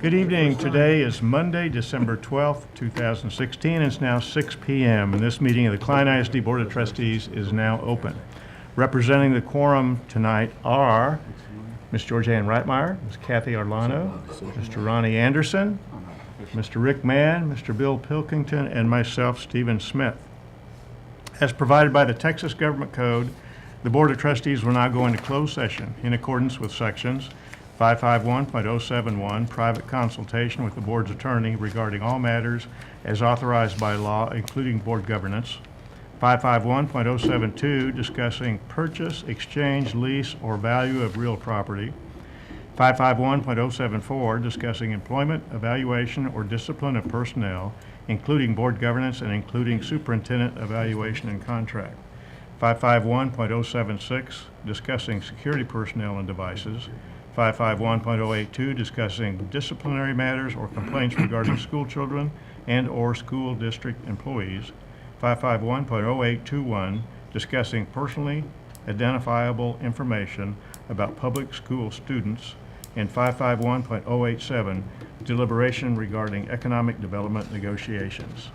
Good evening. Today is Monday, December 12th, 2016, and it's now 6 p.m. And this meeting of the Klein ISD Board of Trustees is now open. Representing the quorum tonight are Ms. Georgianne Reitmeyer, Ms. Kathy Arlano, Mr. Ronnie Anderson, Mr. Rick Mann, Mr. Bill Pilkington, and myself, Stephen Smith. As provided by the Texas Government Code, the Board of Trustees will now go into closed session in accordance with sections 551.071, private consultation with the board's attorney regarding all matters as authorized by law, including board governance. 551.072, discussing purchase, exchange, lease, or value of real property. 551.074, discussing employment, evaluation, or discipline of personnel, including board governance and including superintendent evaluation and contract. 551.076, discussing security personnel and devices. 551.082, discussing disciplinary matters or complaints regarding school children and or school district employees. 551.0821, discussing personally identifiable information about public school students. And 551.087, deliberation regarding economic development negotiations.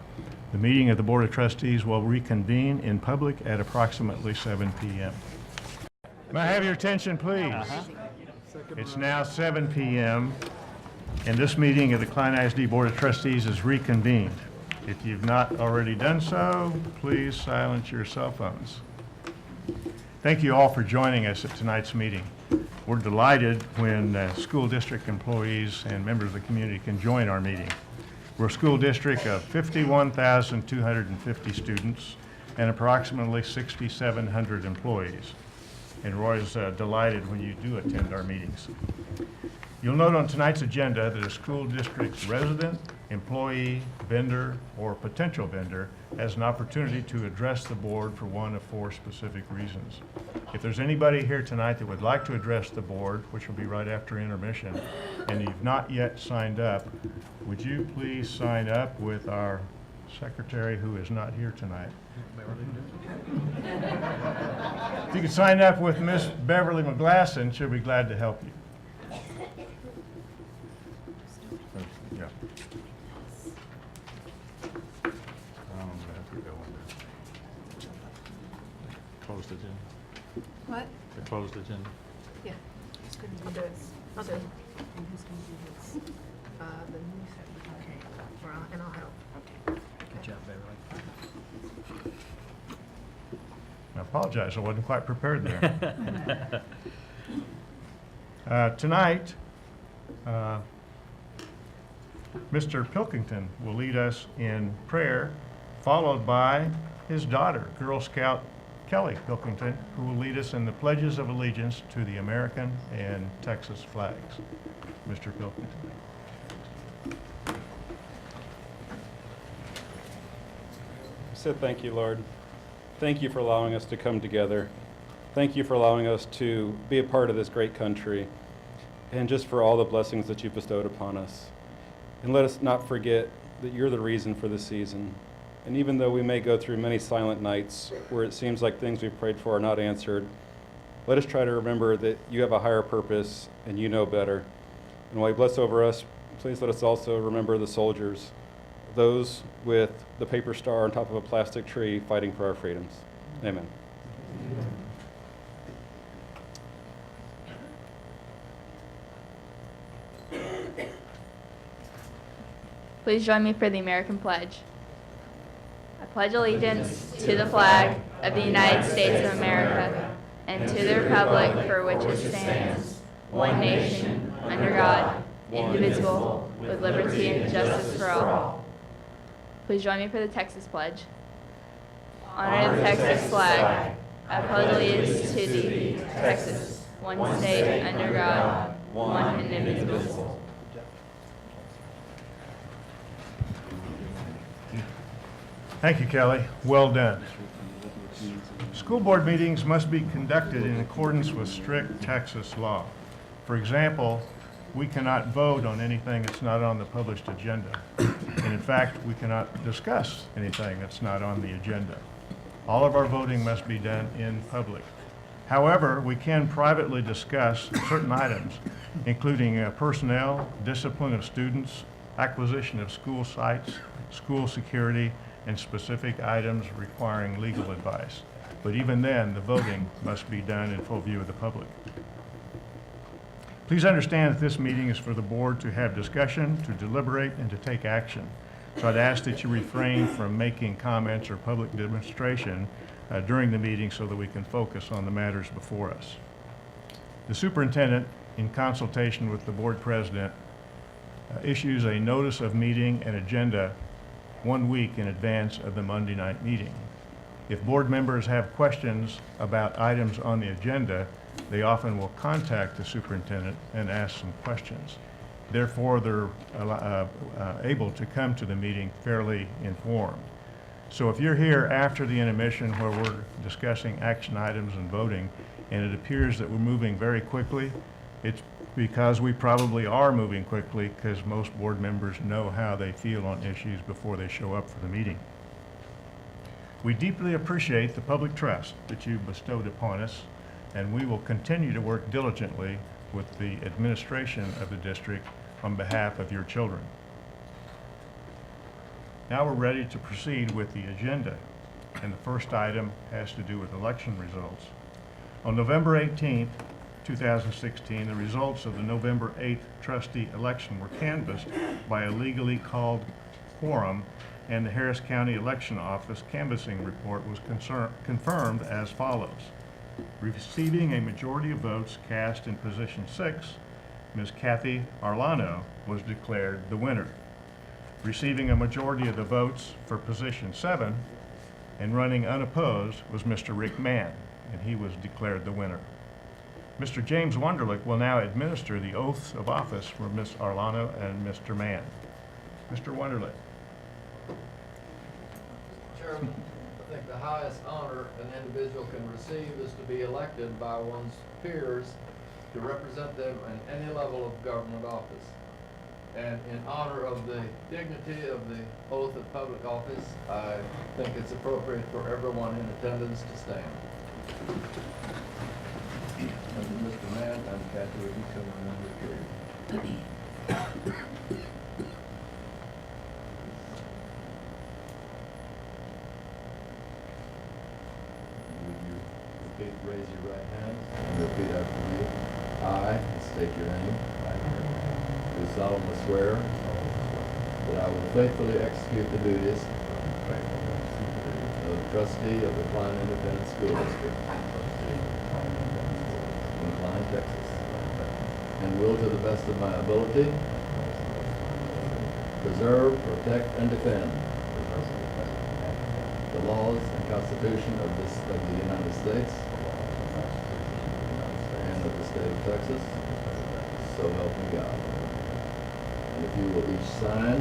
The meeting of the Board of Trustees will reconvene in public at approximately 7 p.m. May I have your attention, please? It's now 7 p.m. and this meeting of the Klein ISD Board of Trustees is reconvened. If you've not already done so, please silence your cell phones. Thank you all for joining us at tonight's meeting. We're delighted when school district employees and members of the community can join our meeting. We're a school district of 51,250 students and approximately 6,700 employees. And Roy's delighted when you do attend our meetings. You'll note on tonight's agenda that a school district's resident, employee, vendor, or potential vendor has an opportunity to address the board for one of four specific reasons. If there's anybody here tonight that would like to address the board, which will be right after intermission, and you've not yet signed up, would you please sign up with our secretary who is not here tonight? If you could sign up with Miss Beverly McGlasson, she'll be glad to help you. Yeah. Closed agenda. What? The closed agenda. Yeah. Who's going to do this? Okay. And who's going to do this? The new secretary. Okay. And I'll help. Okay. Good job, Beverly. I apologize, I wasn't quite prepared there. Tonight, Mr. Pilkington will lead us in prayer, followed by his daughter, Girl Scout Kelly Pilkington, who will lead us in the pledges of allegiance to the American and Texas flags. Mr. Pilkington. I said thank you, Lord. Thank you for allowing us to come together. Thank you for allowing us to be a part of this great country, and just for all the blessings that you've bestowed upon us. And let us not forget that you're the reason for this season. And even though we may go through many silent nights where it seems like things we've prayed for are not answered, let us try to remember that you have a higher purpose and you know better. And while you bless over us, please let us also remember the soldiers, those with the paper star on top of a plastic tree fighting for our freedoms. Amen. Please join me for the American pledge. I pledge allegiance to the flag of the United States of America and to the republic for which it stands, one nation, under God, indivisible, with liberty and justice for all. Please join me for the Texas pledge. Honor the Texas flag. I pledge allegiance to thee, Texas, one state under God, one and indivisible. Thank you, Kelly. Well done. School board meetings must be conducted in accordance with strict Texas law. For example, we cannot vote on anything that's not on the published agenda. And in fact, we cannot discuss anything that's not on the agenda. All of our voting must be done in public. However, we can privately discuss certain items, including personnel, discipline of students, acquisition of school sites, school security, and specific items requiring legal advice. But even then, the voting must be done in full view of the public. Please understand that this meeting is for the board to have discussion, to deliberate, and to take action. So I'd ask that you refrain from making comments or public demonstration during the meeting so that we can focus on the matters before us. The superintendent, in consultation with the board president, issues a notice of meeting and agenda 1 week in advance of the Monday night meeting. If board members have questions about items on the agenda, they often will contact the superintendent and ask some questions. Therefore, they're able to come to the meeting fairly informed. So if you're here after the intermission where we're discussing action items and voting, and it appears that we're moving very quickly, it's because we probably are moving quickly because most board members know how they feel on issues before they show up for the meeting. We deeply appreciate the public trust that you've bestowed upon us, and we will continue to work diligently with the administration of the district on behalf of your children. Now we're ready to proceed with the agenda, and the first item has to do with election results. On November 18th, 2016, the results of the November 8th trustee election were canvassed by a legally called quorum, and the Harris County Election Office canvassing report was confirmed as follows. Receiving a majority of votes cast in position 6, Ms. Kathy Arlano was declared the winner. Receiving a majority of the votes for position 7 and running unopposed was Mr. Rick Mann, and he was declared the winner. Mr. James Wunderlich will now administer the oaths of office for Ms. Arlano and Mr. Mann. Mr. Wunderlich. Chairman, I think the highest honor an individual can receive is to be elected by one's peers to represent them in any level of government office. And in honor of the dignity of the oath of public office, I think it's appropriate for everyone in attendance to stand. And Mr. Mann and Kathy, would you come around here? Raise your right hand and repeat after me. I state your name. Do solemnly swear that I will faithfully execute the duties of trustee of the Klein Independent School District in Klein, Texas, and will to the best of my ability preserve, protect, and defend the laws and Constitution of the United States and of the state of Texas, so help me God. And if you will each sign.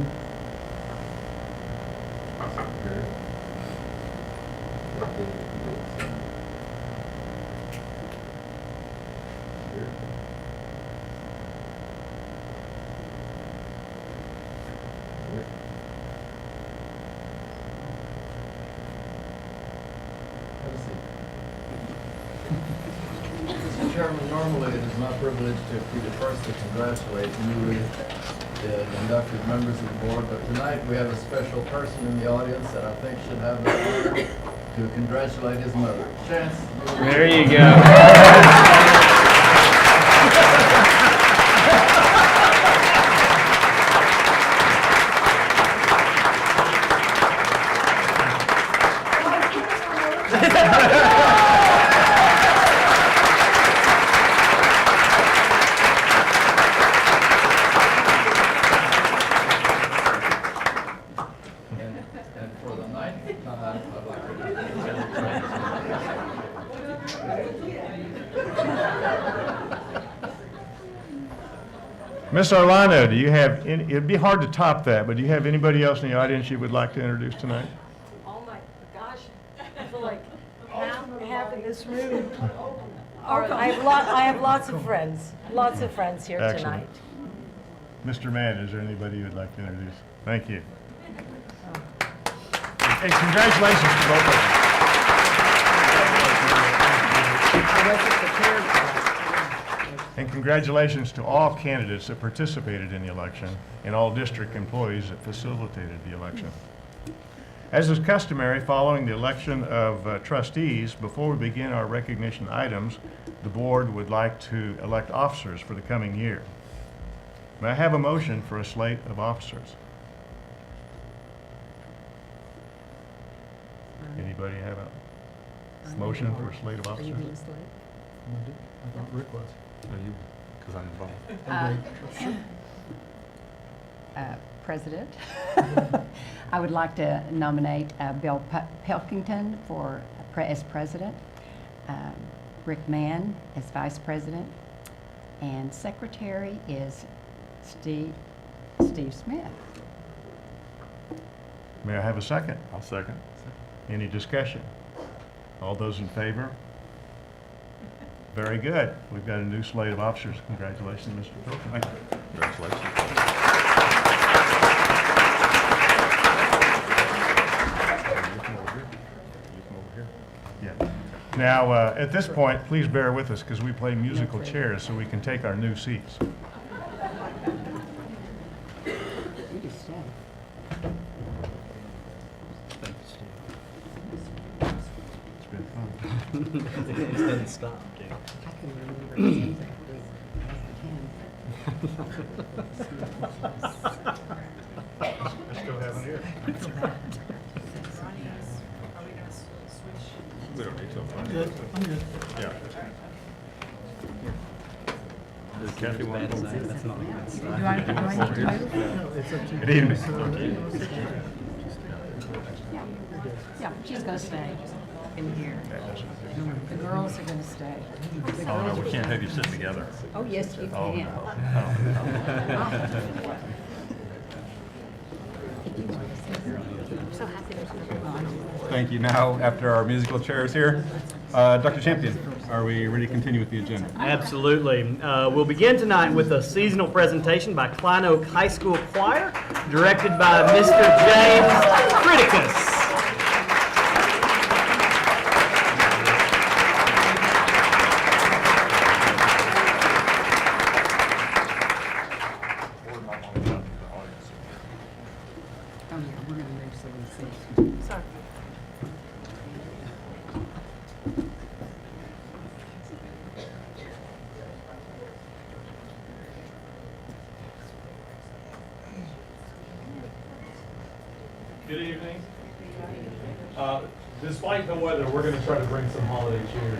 Mr. Chairman, normally it is my privilege to be the first to congratulate newly inducted members of the board, but tonight we have a special person in the audience that I think should have the honor to congratulate his mother. Chance. There you go. And for the ninth time, I'd like to Ms. Arlano, do you have any, it'd be hard to top that, but do you have anybody else in the audience you would like to introduce tonight? Oh my gosh, I feel like half of this room. I have lots of friends here Excellent. tonight. Mr. Mann, is there anybody you would like to introduce? Thank you. Hey, congratulations to both of you. And congratulations to all candidates that participated in the election and all district employees that facilitated the election. As is customary, following the election of trustees, before we begin our recognition items, the board would like to elect officers for the coming year. May I have a motion for a slate of officers? Anybody have a motion for a slate of officers? I thought Rick was. Because I'm involved. President, I would like to nominate Bill Pelkington as president, Rick Mann as vice president, and secretary is Steve Smith. May I have a second? I'll second. Any discussion? All those in favor? Very good. We've got a new slate of officers. Congratulations, Mr. Pilkington. Congratulations. Yeah. Now, at this point, please bear with us because we play musical chairs so we can take our new seats. It's been fun. It doesn't stop, dude. I can remember I still have it here. We don't need to. Good. I'm good. Yeah. Does Kathy want to move? That's not good. Do I need to move? Good evening. Yeah, she's going to stay in here. The girls are going to stay. Oh, no, we can't have you sit together. Oh, yes, you Oh, can. no. So happy there's another. Thank you. Now, after our musical chairs here, Dr. Champion, are we ready to continue with the agenda? Absolutely. We'll begin tonight with a seasonal presentation by Klein High School Choir, directed by Mr. James Criticus. Oh, yeah, we're going to move so we see. Sorry. Good evening. Despite the weather, we're going to try to bring some holiday cheer.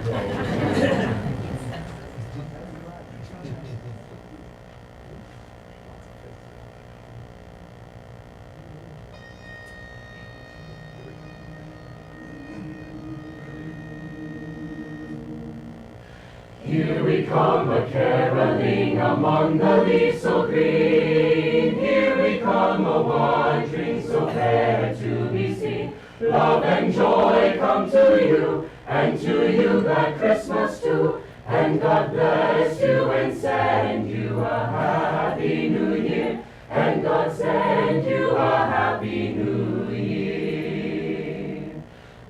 Here we come a-caroling among the leaves so green. Here we come a-wandering so fair to be seen. Love and joy come to you, and to you that Christmas too. And God bless you and send you a happy new year. And God send you a happy new year.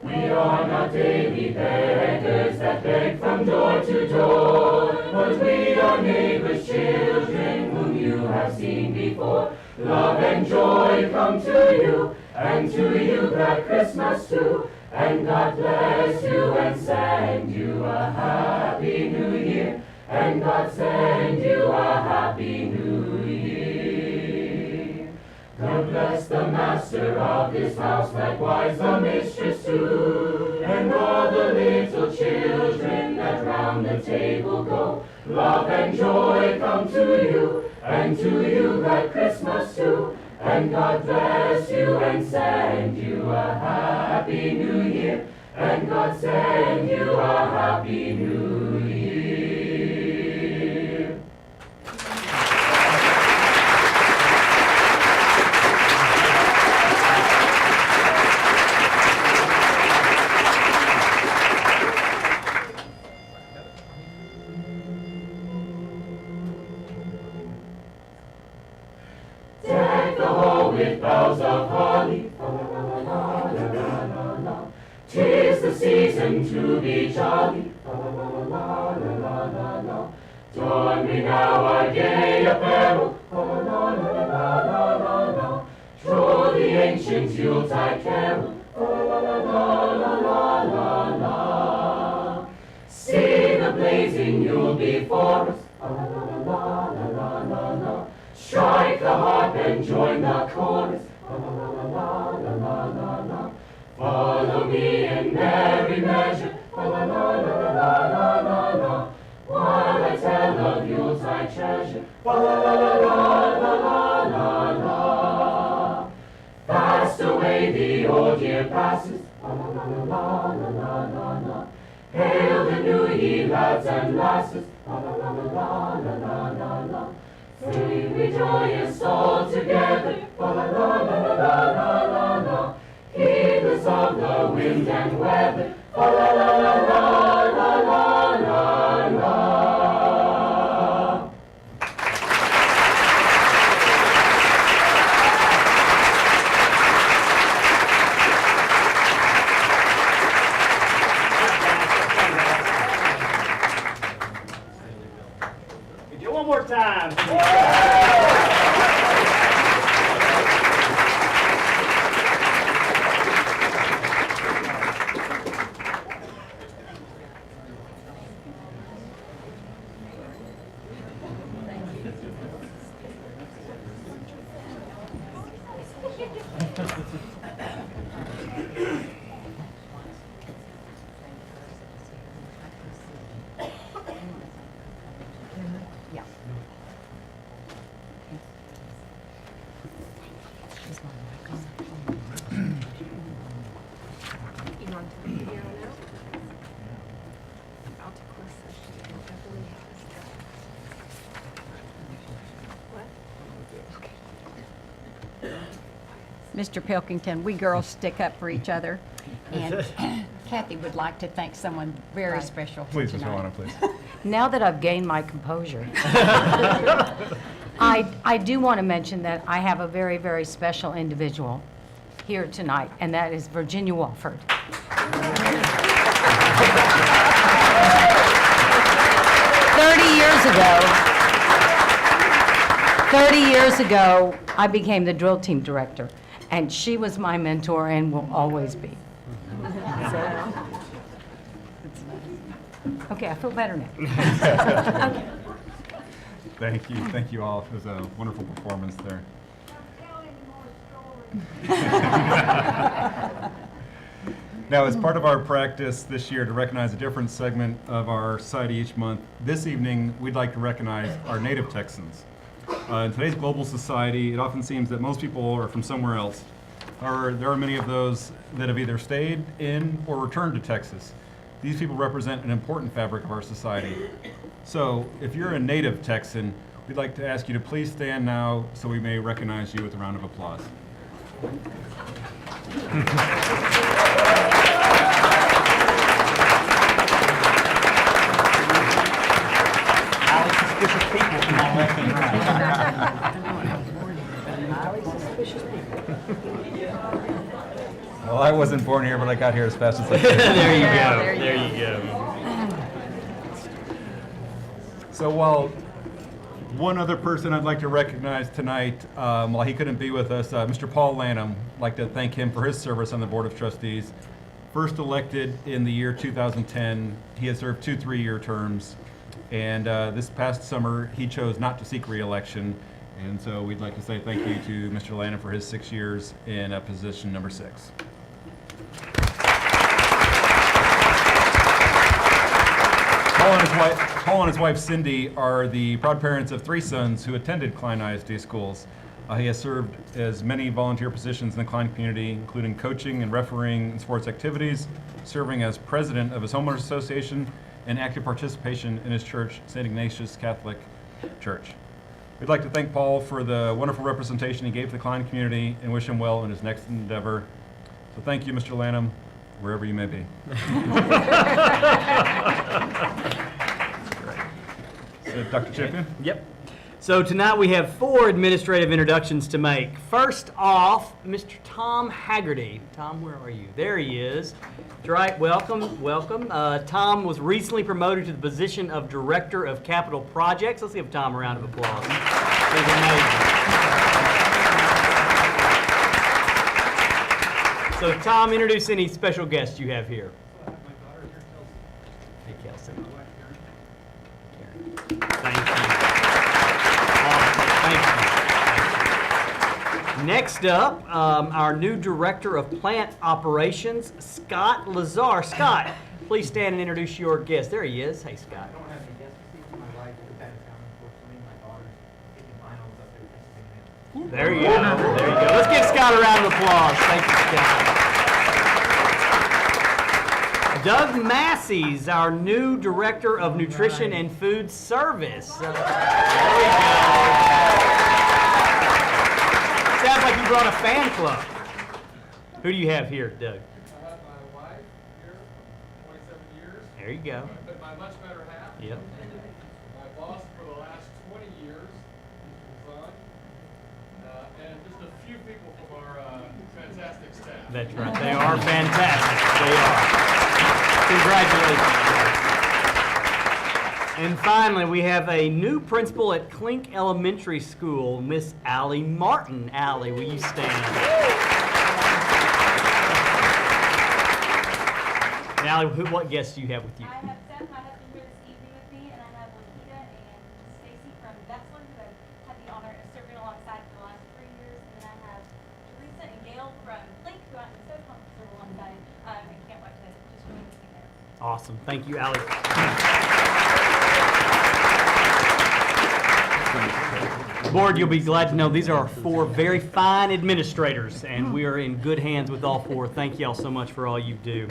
We are not daily beggars that beg from door to door, but we are neighbors' children whom you have seen before. Love and joy come to you, and to you that Christmas too. And God bless you and send you a happy new year. And God send you a happy new year. God bless the master of this house, likewise the mistress too, and all the little children that round the table go. Love and joy come to you, and to you that Christmas too. And God bless you and send you a happy new year. And God send you a happy new year. Deck the hall with boughs of holly, fa la la la la la la la. 'Tis the season to be jolly, fa la la la la don we now our gay apparel. La la la la la la la la. Troll the ancient Yuletide carol. La la la la la la la la. See the blazing Yule before us. La la la la la la la la. Strike the harp and join the chorus. La la la la la la la la. Follow me in merry measure. La la la la la la la la. While I tell of Yuletide treasure. La la la la la la la la. Fast away the old year passes. La la la la la la la la. Hail the new year, lads and lasses. La la la la la la la la. Sing we joyous all together. La la la la la la la la. Heedless of the wind and weather. La la la la la la la la la. Do it one more time. Yeah. You want to be here now? About to close session. Beverly has Mr. Pilkington, we girls stick up for each other. And Kathy would like to thank someone very special here Please, Ms. tonight. Milano, please. Now that I've gained my composure, I do want to mention that I have a very, very special individual here tonight, and that is Virginia Walford. 30 years ago, I became the drill team director, and she was my mentor and will always be. Okay, I feel better now. Thank you all. It was a wonderful performance there. Now, as part of our practice this year to recognize a different segment of our society each month, this evening we'd like to recognize our native Texans. In today's global society, it often seems that most people are from somewhere else. However, there are many of those that have either stayed in or returned to Texas. These people represent an important fabric of our society. So, if you're a native Texan, we'd like to ask you to please stand now so we may recognize you with a round of applause. Highly suspicious people from my left and right. Highly suspicious people. Well, I wasn't born here, but I got here as fast as I could. There you Yeah, go. there you There you go. So while one other person I'd like to recognize tonight, while he couldn't be with us, Mr. Paul Lanham, I'd like to thank him for his service on the Board of Trustees. First elected in the year 2010, he has served 2 3-year terms, and this past summer he chose not to seek re-election, and so we'd like to say thank you to Mr. Lanham for his 6 years in position number 6. Paul and his wife Cindy are the proud parents of 3 sons who attended Klein ISD schools. He has served as many volunteer positions in the Klein community, including coaching and refereeing in sports activities, serving as president of his homeowners association, and active participation in his church, St. Ignatius Catholic Church. We'd like to thank Paul for the wonderful representation he gave to the Klein community and wish him well in his next endeavor. So thank you, Mr. Lanham, wherever you may be. So, Dr. Champion? Yep. So tonight we have 4 administrative introductions to make. First off, Mr. Tom Haggerty. Tom, where are you? There he is. That's right, welcome, welcome. Tom was recently promoted to the position of Director of Capital Projects. Let's give Tom a round of applause. He's amazing. So Tom, introduce any special guests you have here. Hey, Kelsey. Thank you. Thank you. Next up, our new Director of Plant Operations, Scott Lazar. Scott, please stand and introduce your guest. There he is. Hey, Scott. I don't have any guests this evening. My wife is out of town, unfortunately. My daughter's taking finals up there Pennsylvania. There you go. There you go. Let's give Scott a round of applause. Thank you, Scott. Doug Massey's our new Director of Nutrition and Food Service. There we go. Sounds like you brought a fan club. Who do you have here, Doug? I have my wife here, 27 years. There you go. But my much better half. Yep. My boss for the last 20 years, Mr. Son. And just a few people from our fantastic staff. That's right. They are fantastic. They are. Congratulations. And finally, we have a new principal at Klein Elementary School, Miss Allie Martin. Allie, will you stand? And Allie, what guests do you have with you? I have Seth, my husband, here this evening with me, and I have Lakita and Stacy from Vetzler, who I've had the honor of serving alongside for the last 3 years. And then I have Teresa and Gail from Link, who I'm so pumped to serve alongside. I can't wait to just join this together. Awesome. Thank you, Allie. Board, you'll be glad to know these are our 4 very fine administrators, and we are in good hands with all 4. Thank you all so much for all you do.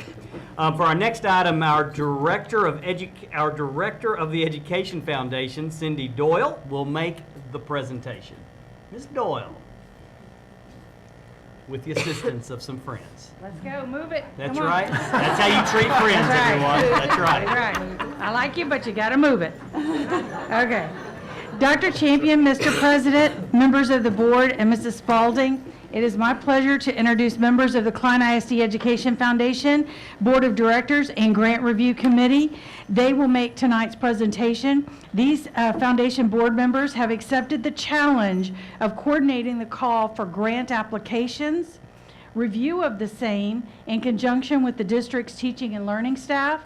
For our next item, our Director of the Education Foundation, Cindy Doyle, will make the presentation. Ms. Doyle, with the assistance of some friends. Let's go, move it. That's Come on. right. That's how you treat friends, everyone. That's right. That's right. I like you, but you gotta move it. Okay. Dr. Champion, Mr. President, members of the board, and Mrs. Spalding, it is my pleasure to introduce members of the Klein ISD Education Foundation, Board of Directors, and Grant Review Committee. They will make tonight's presentation. These foundation board members have accepted the challenge of coordinating the call for grant applications, review of the same in conjunction with the district's teaching and learning staff.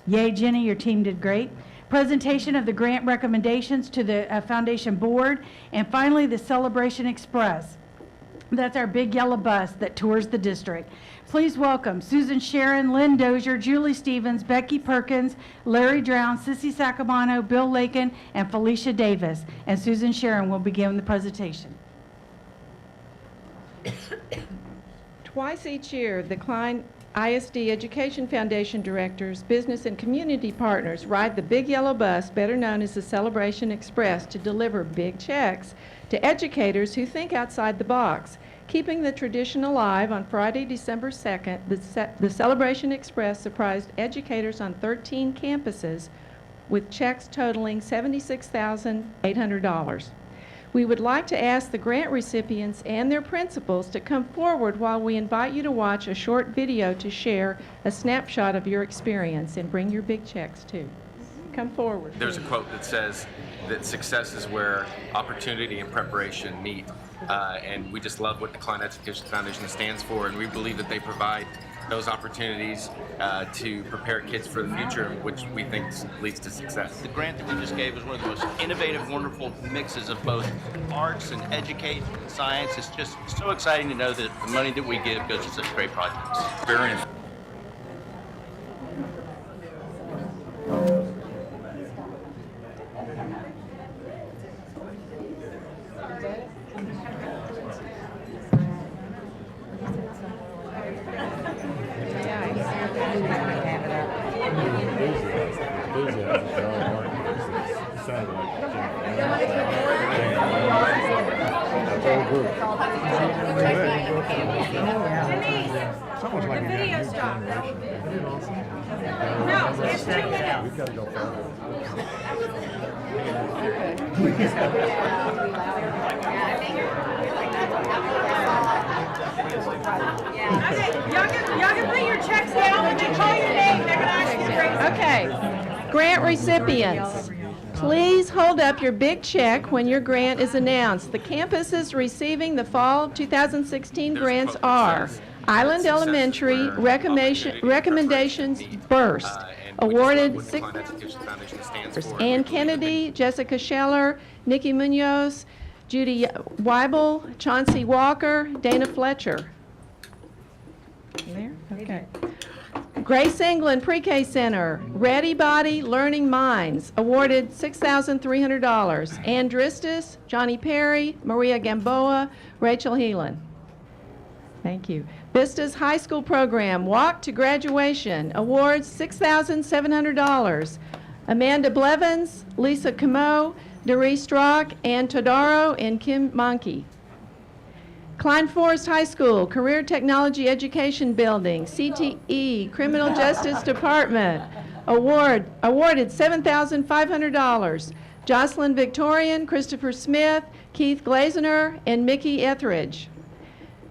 Yay, Jenny, your team did great. Presentation of the grant recommendations to the foundation board, and finally the Celebration Express. That's our big yellow bus that tours the district. Please welcome Susan Sharon, Lynn Dozier, Julie Stevens, Becky Perkins, Larry Drown, Sissy Sacamano, Bill Lakin, and Felicia Davis. And Susan Sharon will begin the presentation. Twice each year, the Klein ISD Education Foundation directors, business and community partners ride the big yellow bus, better known as the Celebration Express, to deliver big checks to educators who think outside the box. Keeping the tradition alive, on Friday, December 2nd, the Celebration Express surprised educators on 13 campuses with checks totaling $76,800. We would like to ask the grant recipients and their principals to come forward while we invite you to watch a short video to share a snapshot of your experience, and bring your big checks too. Come forward. There's a quote that says that success is where opportunity and preparation meet. And we just love what the Klein Education Foundation stands for, and we believe that they provide those opportunities to prepare kids for the future, which we think leads to success. The grant that we just gave was one of the most innovative, wonderful mixes of both arts and education and science. It's just so exciting to know that the money that we give goes to such great projects. Experience. Someone's like, The video stopped. No, it's 2 minutes. we've got to go further. Okay, y'all can put your checks down when they call your name. They're gonna ask you to bring. Okay, grant recipients, please hold up your big check when your grant is announced. The campuses receiving the fall 2016 grants are Island Elementary, recommendations burst, awarded Ann Kennedy, Jessica Scheller, Nikki Munoz, Judy Weibel, Chauncey Walker, Dana Fletcher. There? Okay. Grace England Pre-K Center, Ready Body Learning Minds, awarded $6,300. Ann Dristis, Johnny Perry, Maria Gamboa, Rachel Heelan. Thank you. Vistas High School Program, Walk to Graduation, awards $6,700. Amanda Blevins, Lisa Camo, Doris Strock, Ann Todaro, and Kim Monkey. Klein Forest High School, Career Technology Education Building, CTE, Criminal Justice Department, awarded $7,500. Jocelyn Victorian, Christopher Smith, Keith Glazener, and Mickey Etheridge.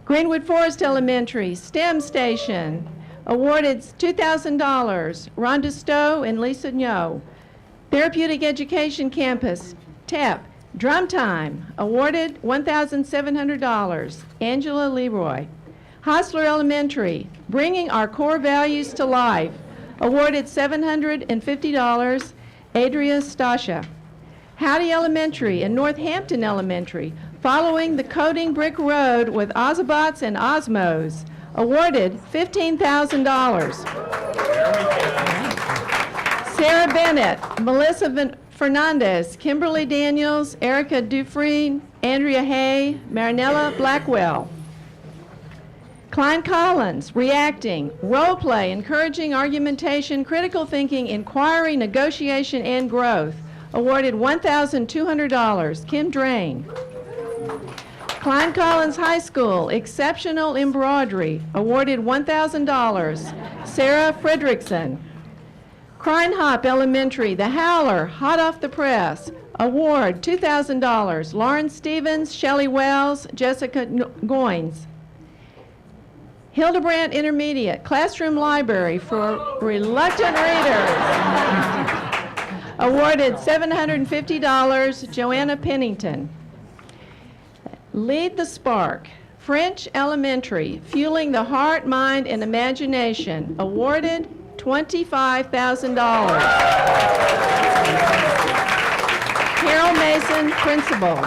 Greenwood Forest Elementary, STEM Station, awarded $2,000. Rhonda Stowe and Lisa Nyo. Therapeutic Education Campus, TEP, Drum Time, awarded $1,700. Angela Leroy. Hostler Elementary, Bringing Our Core Values to Life, awarded $750. Adria Stasha. Howdy Elementary and Northampton Elementary, Following the Coding Brick Road with Ozobots and Osmos, awarded $15,000. Sarah Bennett, Melissa Fernandez, Kimberly Daniels, Erica Dufresne, Andrea Hay, Marinella Blackwell. Klein Collins, Reacting, Role Play, Encouraging Argumentation, Critical Thinking, Inquiry, Negotiation, and Growth, awarded $1,200. Kim Drain. Klein Collins High School, Exceptional Embroidery, awarded $1,000. Sarah Fredrickson. Kreinhop Elementary, The Howler, Hot Off the Press, award $2,000. Lauren Stevens, Shelley Wells, Jessica Goins. Hildebrandt Intermediate, Classroom Library for Reluctant Readers, awarded $750. Joanna Pennington. Lead the Spark, French Elementary, Fueling the Heart, Mind, and Imagination, awarded $25,000. Carol Mason, Principal.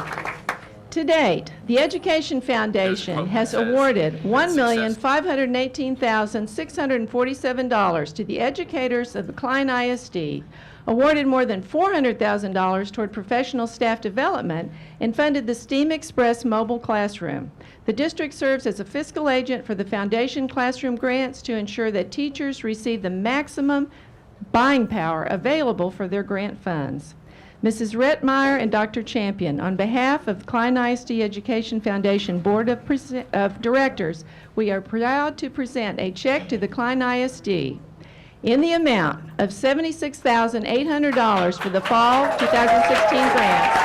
To date, the Education Foundation has awarded $1,518,647 to the educators of the Klein ISD, awarded more than $400,000 toward professional staff development, and funded the STEAM Express mobile classroom. The district serves as a fiscal agent for the foundation classroom grants to ensure that teachers receive the maximum buying power available for their grant funds. Mrs. Rettmeyer and Dr. Champion, on behalf of Klein ISD Education Foundation Board of Directors, we are proud to present a check to the Klein ISD in the amount of $76,800 for the fall 2016 grants.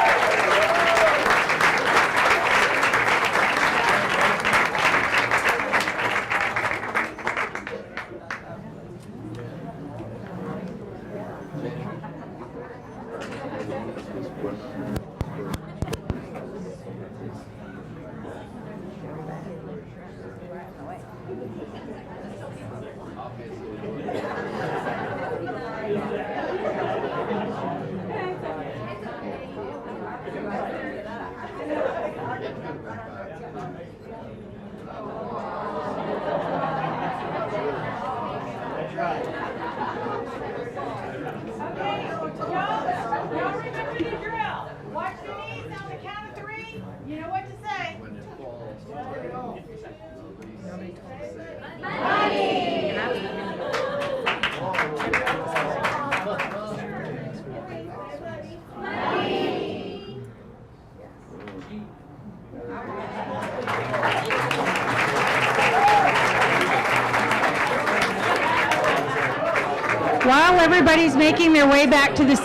While everybody's making their way back to their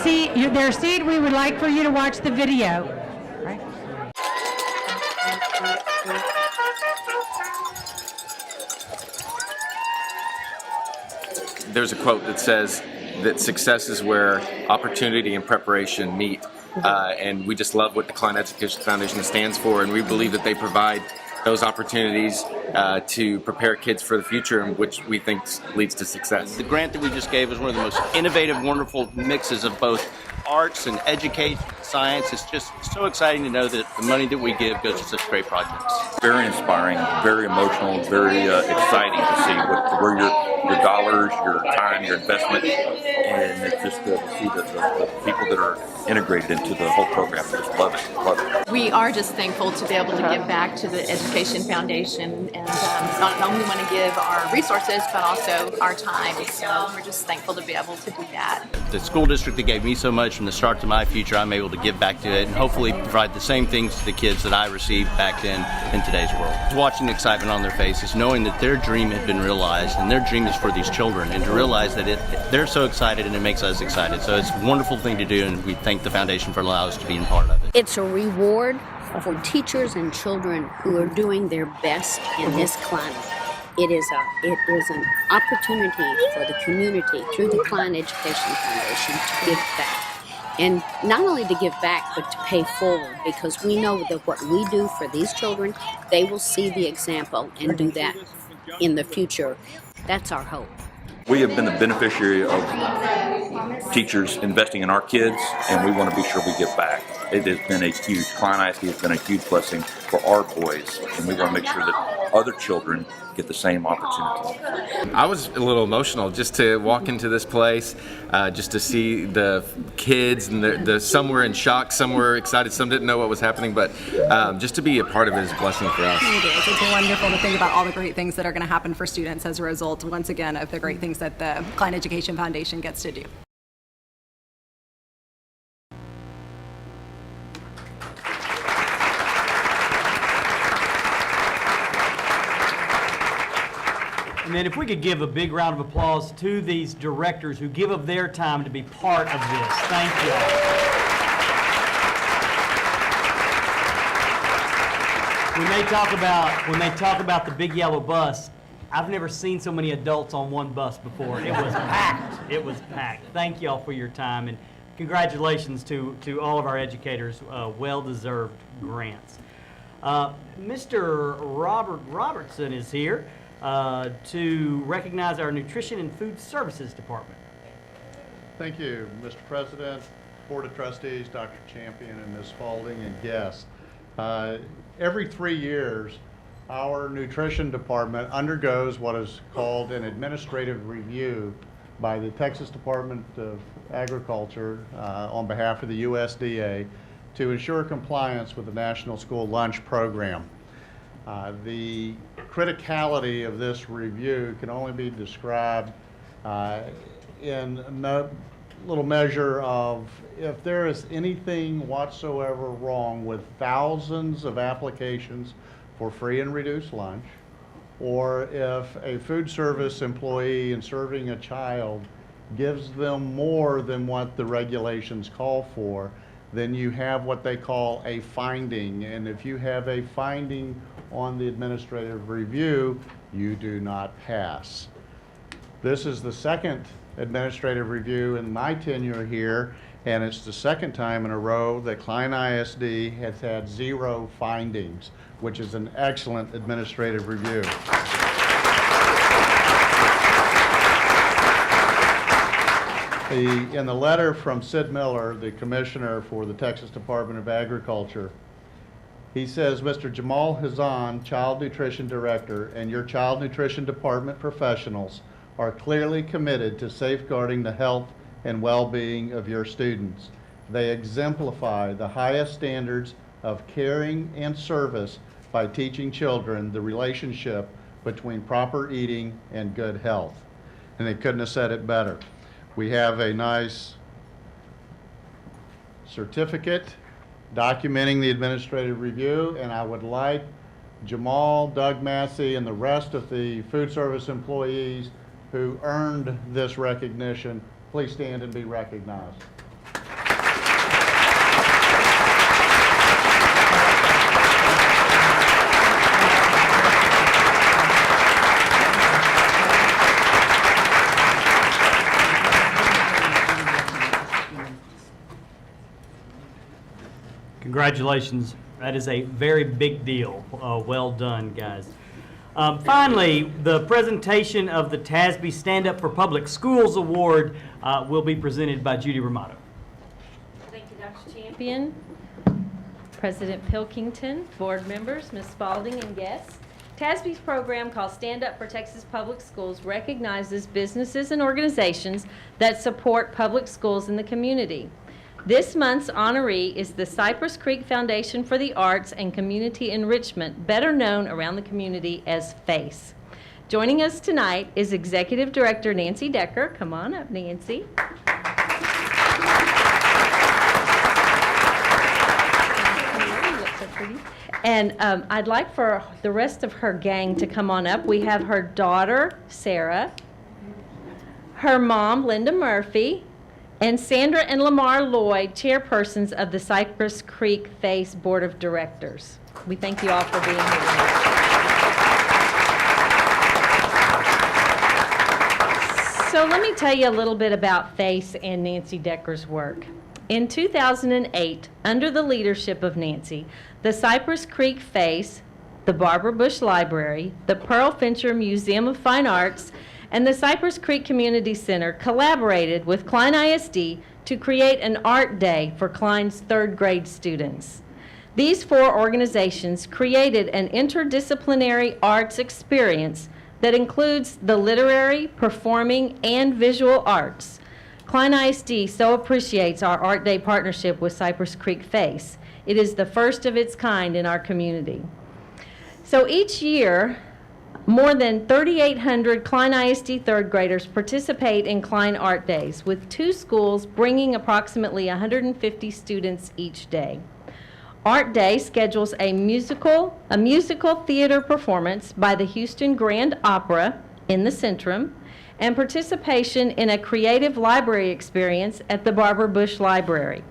seat, we would like for you to watch the video. Right? There's a quote that says that success is where opportunity and preparation meet. And we just love what the Klein Education Foundation stands for, and we believe that they provide those opportunities to prepare kids for the future, which we think leads to success. The grant that we just gave was one of the most innovative, wonderful mixes of both arts and education, science. It's just so exciting to know that the money that we give goes to such great projects. Very inspiring, very emotional, very exciting to see where your dollars, your time, your investment, and it's just to see the people that are integrated into the whole program. Just love it, love it. We are just thankful to be able to give back to the Education Foundation, and not only want to give our resources, but also our time. So we're just thankful to be able to do that. The school district that gave me so much from the start to my future, I'm able to give back to it and hopefully provide the same things to the kids that I received back then in today's world. Watching the excitement on their faces, knowing that their dream had been realized and their dream is for these children, and to realize that they're so excited and it makes us excited. So it's a wonderful thing to do, and we thank the foundation for allowing us to be a part of it. It's a reward for teachers and children who are doing their best in this climate. It is an opportunity for the community through the Klein Education Foundation to give back. And not only to give back, but to pay forward, because we know that what we do for these children, they will see the example and do that in the future. That's our hope. We have been the beneficiary of teachers investing in our kids, and we want to be sure we give back. It has been a huge, Klein ISD has been a huge blessing for our boys, and we want to make sure that other children get the same opportunity. I was a little emotional just to walk into this place, just to see the kids, and some were in shock, some were excited, some didn't know what was happening, but just to be a part of it is a blessing for us. It is. It's wonderful to think about all the great things that are going to happen for students as a result, once again, of the great things that the Klein Education Foundation gets to do. And then if we could give a big round of applause to these directors who give of their time to be part of this. Thank you all. When they talk about the big yellow bus, I've never seen so many adults on one bus before. It was packed. It was packed. Thank you all for your time, and congratulations to all of our educators. Well-deserved grants. Mr. Robert Robertson is here to recognize our Nutrition and Food Services Department. Thank you, Mr. President, Board of Trustees, Dr. Champion, and Ms. Spalding, and guests. Every 3 years, our nutrition department undergoes what is called an administrative review by the Texas Department of Agriculture on behalf of the USDA to ensure compliance with the National School Lunch Program. The criticality of this review can only be described in a little measure of if there is anything whatsoever wrong with thousands of applications for free and reduced lunch, or if a food service employee in serving a child gives them more than what the regulations call for, then you have what they call a finding. And if you have a finding on the administrative review, you do not pass. This is the second administrative review in my tenure here, and it's the second time in a row that Klein ISD has had 0 findings, which is an excellent administrative review. In the letter from Sid Miller, the Commissioner for the Texas Department of Agriculture, he says, Mr. Jamal Hazan, Child Nutrition Director, and your Child Nutrition Department professionals are clearly committed to safeguarding the health and well-being of your students. They exemplify the highest standards of caring and service by teaching children the relationship between proper eating and good health. And they couldn't have said it better. We have a nice certificate documenting the administrative review, and I would like Jamal, Doug Massey, and the rest of the food service employees who earned this recognition please stand and be recognized. Congratulations. That is a very big deal. Well done, guys. Finally, the presentation of the TASB Stand Up for Public Schools Award will be presented by Judy Ramato. Thank you, Dr. Champion, President Pilkington, board members, Ms. Spalding, and guests. TASB's program called Stand Up for Texas Public Schools recognizes businesses and organizations that support public schools in the community. This month's honoree is the Cypress Creek Foundation for the Arts and Community Enrichment, better known around the community as FACE. Joining us tonight is Executive Director Nancy Decker. Come on up, Nancy. You look so pretty. And I'd like for the rest of her gang to come on up. We have her daughter, Sarah, her mom, Linda Murphy, and Sandra and Lamar Lloyd, chairpersons of the Cypress Creek FACE Board of Directors. We thank you all for being here tonight. So let me tell you a little bit about FACE and Nancy Decker's work. In 2008, under the leadership of Nancy, the Cypress Creek FACE, the Barbara Bush Library, the Pearl Fincher Museum of Fine Arts, and the Cypress Creek Community Center collaborated with Klein ISD to create an art day for Klein's third grade students. These four organizations created an interdisciplinary arts experience that includes the literary, performing, and visual arts. Klein ISD so appreciates our Art Day partnership with Cypress Creek FACE. It is the first of its kind in our community. So each year, more than 3,800 Klein ISD third graders participate in Klein Art Days, with 2 schools bringing approximately 150 students each day. Art Day schedules a musical theater performance by the Houston Grand Opera in the Centrum, and participation in a creative library experience at the Barbara Bush Library.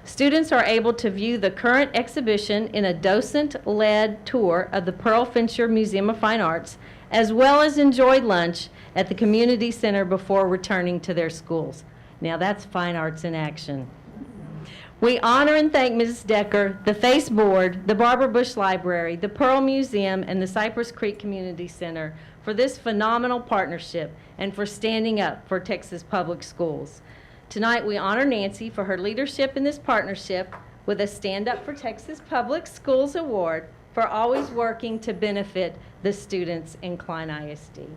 Students are able to view the current exhibition in a docent-led tour of the Pearl Fincher Museum of Fine Arts, as well as enjoy lunch at the community center before returning to their schools. Now that's fine arts in action. We honor and thank Mrs. Decker, the FACE Board, the Barbara Bush Library, the Pearl Museum, and the Cypress Creek Community Center for this phenomenal partnership and for standing up for Texas public schools. Tonight, we honor Nancy for her leadership in this partnership with a Stand Up for Texas Public Schools Award for always working to benefit the students in Klein ISD.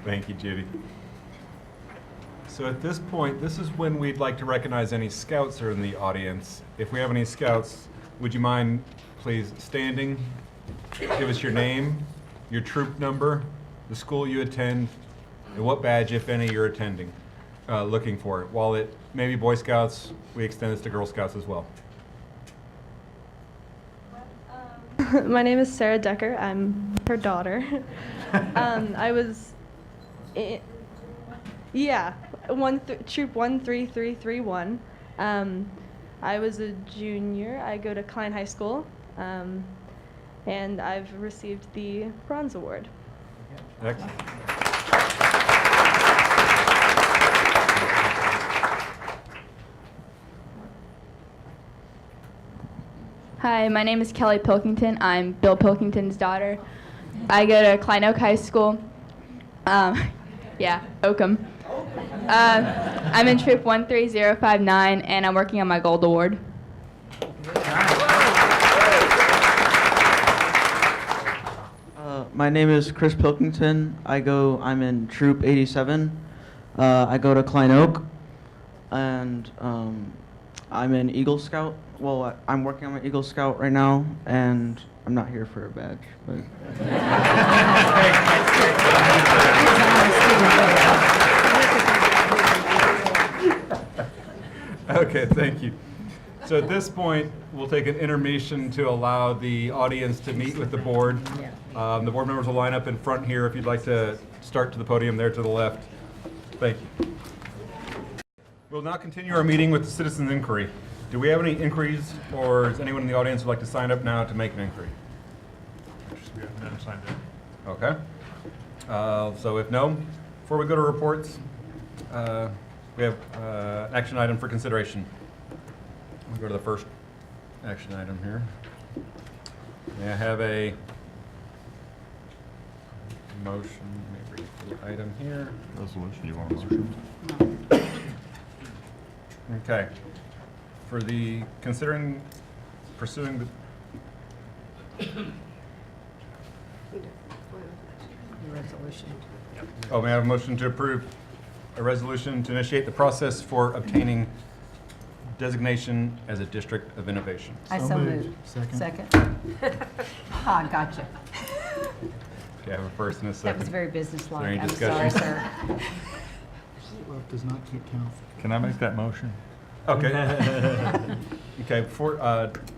Thank you, Judy. So at this point, this is when we'd like to recognize any scouts who are in the audience. If we have any scouts, would you mind please standing? Give us your name, your troop number, the school you attend, and what badge, if any, you're attending, looking for. While it may be Boy Scouts, we extend this to Girl Scouts as well. My name is Sarah Decker. I'm her daughter. I was, troop 13331. I was a junior. I go to Klein High School, and I've received the Bronze Award. Excellent. Hi, my name is Kelly Pilkington. I'm Bill Pilkington's daughter. I go to Klein Oak High School. Yeah, Oakham. I'm in troop 13059, and I'm working on my gold award. My name is Chris Pilkington. I'm in troop 87. I go to Klein Oak, and I'm an Eagle Scout. Well, I'm working on my Eagle Scout right now, and I'm not here for a badge, but. Okay, thank you. So at this point, we'll take an intermission to allow the audience to meet with the board. The board members will line up in front here if you'd like to start to the podium there to the left. Thank you. We'll now continue our meeting with the citizens inquiry. Do we have any inquiries, or is anyone in the audience who'd like to sign up now to make an inquiry? We have none signed up. Okay. So if no, before we go to reports, we have an action item for consideration. We'll go to the first action item here. May I have a motion? Let me read the item here. Resolution, you want a motion? Okay. For the pursuing the Resolution. Oh, may I have a motion to approve a resolution to initiate the process for obtaining designation as a district of innovation? I so moved. Second. Ah, gotcha. Okay, I have a first and a second. That was very Is there businesslike. any I'm discussion? sorry, sir. Does not count. Can I make that motion? Okay. Okay, before,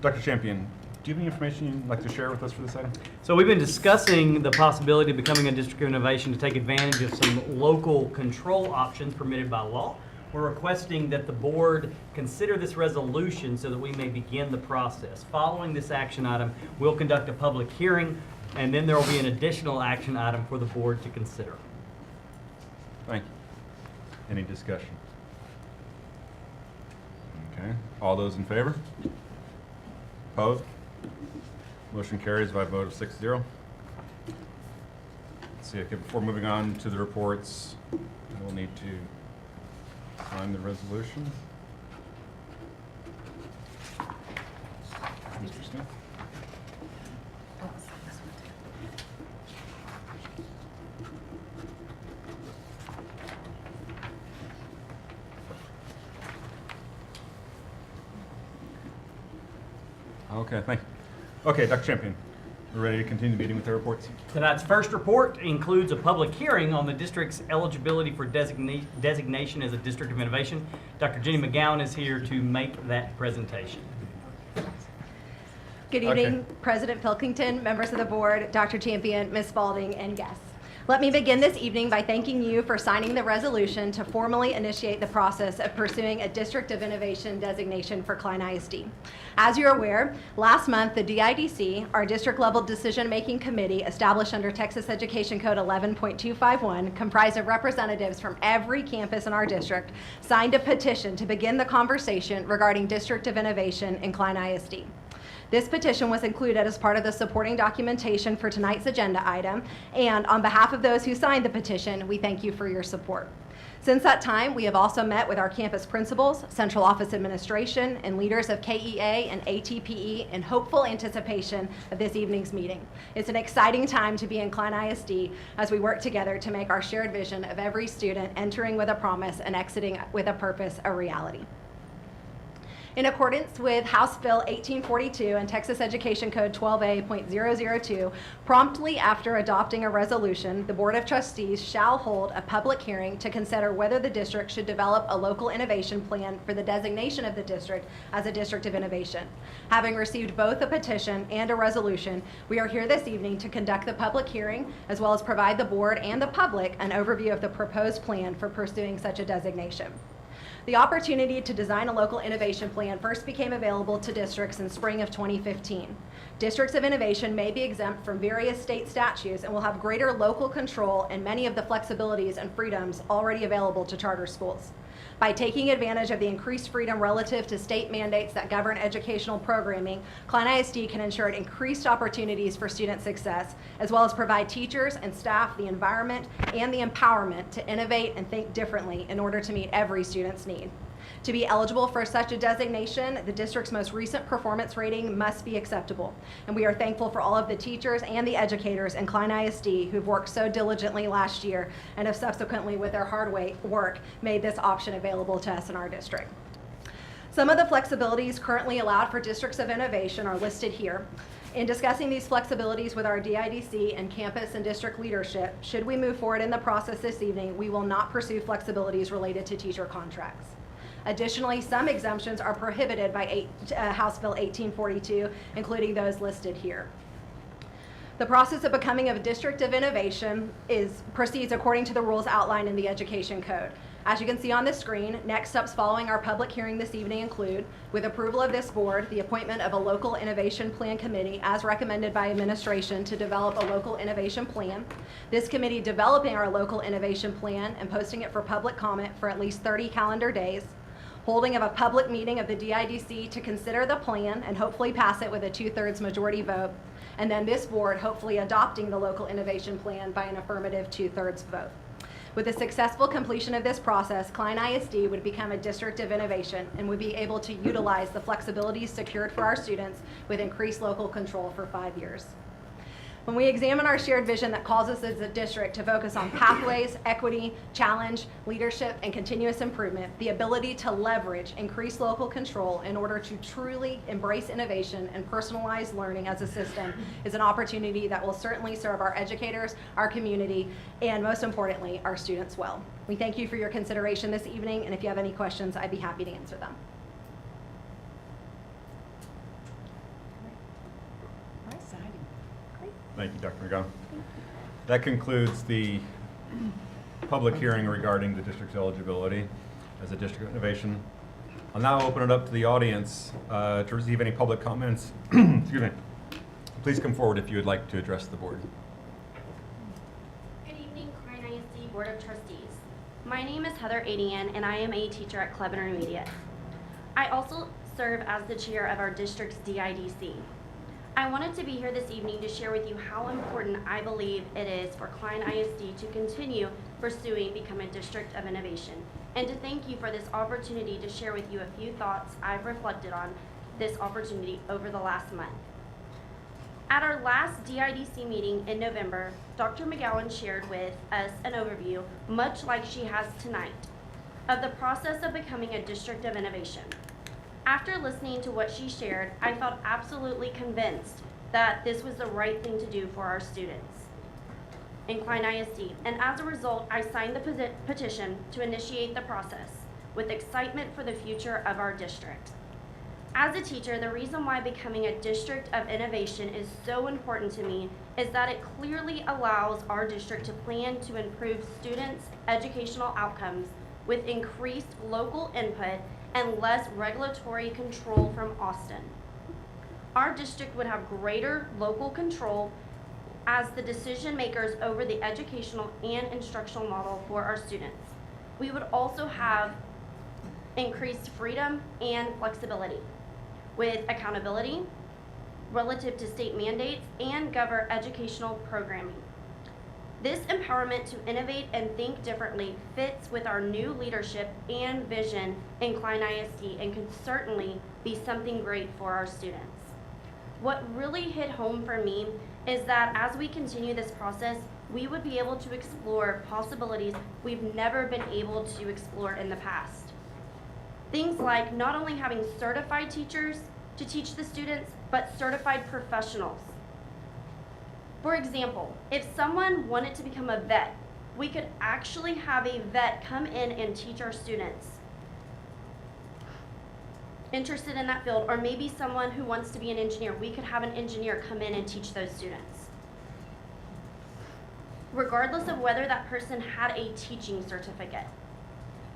Dr. Champion, do you have any information you'd like to share with us for this item? So we've been discussing the possibility of becoming a district of innovation to take advantage of some local control options permitted by law. We're requesting that the board consider this resolution so that we may begin the process. Following this action item, we'll conduct a public hearing, and then there will be an additional action item for the board to consider. Thank you. Any discussion? Okay, all those in favor? Opposed? Motion carries by a vote of 6-0. Let's see, okay, before moving on to the reports, we'll need to sign the resolution. Mr. Smith? Okay, thank you. Okay, Dr. Champion, we're ready to continue the meeting with the reports. Tonight's first report includes a public hearing on the district's eligibility for designation as a district of innovation. Dr. Jenny McGowan is here to make that presentation. Good evening, President Pilkington, members of the board, Dr. Champion, Ms. Spalding, and guests. Let me begin this evening by thanking you for signing the resolution to formally initiate the process of pursuing a District of Innovation designation for Klein ISD. As you're aware, last month the DIDC, our district-level decision-making committee established under Texas Education Code 11.251, comprised of representatives from every campus in our district, signed a petition to begin the conversation regarding District of Innovation in Klein ISD. This petition was included as part of the supporting documentation for tonight's agenda item, and on behalf of those who signed the petition, we thank you for your support. Since that time, we have also met with our campus principals, central office administration, and leaders of KEA and ATPE in hopeful anticipation of this evening's meeting. It's an exciting time to be in Klein ISD as we work together to make our shared vision of every student entering with a promise and exiting with a purpose a reality. In accordance with House Bill 1842 and Texas Education Code 12A.002, promptly after adopting a resolution, the Board of Trustees shall hold a public hearing to consider whether the district should develop a local innovation plan for the designation of the district as a district of innovation. Having received both a petition and a resolution, we are here this evening to conduct the public hearing as well as provide the board and the public an overview of the proposed plan for pursuing such a designation. The opportunity to design a local innovation plan first became available to districts in spring of 2015. Districts of innovation may be exempt from various state statutes and will have greater local control and many of the flexibilities and freedoms already available to charter schools. By taking advantage of the increased freedom relative to state mandates that govern educational programming, Klein ISD can ensure increased opportunities for student success, as well as provide teachers and staff the environment and the empowerment to innovate and think differently in order to meet every student's need. To be eligible for such a designation, the district's most recent performance rating must be acceptable. And we are thankful for all of the teachers and the educators in Klein ISD who've worked so diligently last year and have subsequently, with their hard work, made this option available to us in our district. Some of the flexibilities currently allowed for districts of innovation are listed here. In discussing these flexibilities with our DIDC and campus and district leadership, should we move forward in the process this evening, we will not pursue flexibilities related to teacher contracts. Additionally, some exemptions are prohibited by House Bill 1842, including those listed here. The process of becoming a district of innovation proceeds according to the rules outlined in the Education Code. As you can see on the screen, next steps following our public hearing this evening include, with approval of this board, the appointment of a local innovation plan committee as recommended by administration to develop a local innovation plan. This committee developing our local innovation plan and posting it for public comment for at least 30 calendar days. Holding of a public meeting of the DIDC to consider the plan and hopefully pass it with a 2/3 majority vote. And then this board hopefully adopting the local innovation plan by an affirmative 2/3 vote. With the successful completion of this process, Klein ISD would become a district of innovation and would be able to utilize the flexibilities secured for our students with increased local control for 5 years. When we examine our shared vision that calls us as a district to focus on pathways, equity, challenge, leadership, and continuous improvement, the ability to leverage increased local control in order to truly embrace innovation and personalize learning as a system is an opportunity that will certainly serve our educators, our community, and most importantly, our students well. We thank you for your consideration this evening, and if you have any questions, I'd be happy to answer them. Thank you, Dr. McGowan. That concludes the public hearing regarding the district's eligibility as a district of innovation. I'll now open it up to the audience to receive any public comments. Excuse me. Please come forward if you would like to address the board. Good evening, Klein ISD Board of Trustees. My name is Heather Adian, and I am a teacher at Klein Intermediate. I also serve as the chair of our district's DIDC. I wanted to be here this evening to share with you how important I believe it is for Klein ISD to continue pursuing becoming a district of innovation, and to thank you for this opportunity to share with you a few thoughts I've reflected on this opportunity over the last month. At our last DIDC meeting in November, Dr. McGowan shared with us an overview, much like she has tonight, of the process of becoming a district of innovation. After listening to what she shared, I felt absolutely convinced that this was the right thing to do for our students in Klein ISD, and as a result, I signed the petition to initiate the process with excitement for the future of our district. As a teacher, the reason why becoming a district of innovation is so important to me is that it clearly allows our district to plan to improve students' educational outcomes with increased local input and less regulatory control from Austin. Our district would have greater local control as the decision makers over the educational and instructional model for our students. We would also have increased freedom and flexibility with accountability relative to state mandates and govern educational programming. This empowerment to innovate and think differently fits with our new leadership and vision in Klein ISD and can certainly be something great for our students. What really hit home for me is that as we continue this process, we would be able to explore possibilities we've never been able to explore in the past. Things like not only having certified teachers to teach the students, but certified professionals. For example, if someone wanted to become a vet, we could actually have a vet come in and teach our students interested in that field, or maybe someone who wants to be an engineer, we could have an engineer come in and teach those students. Regardless of whether that person had a teaching certificate.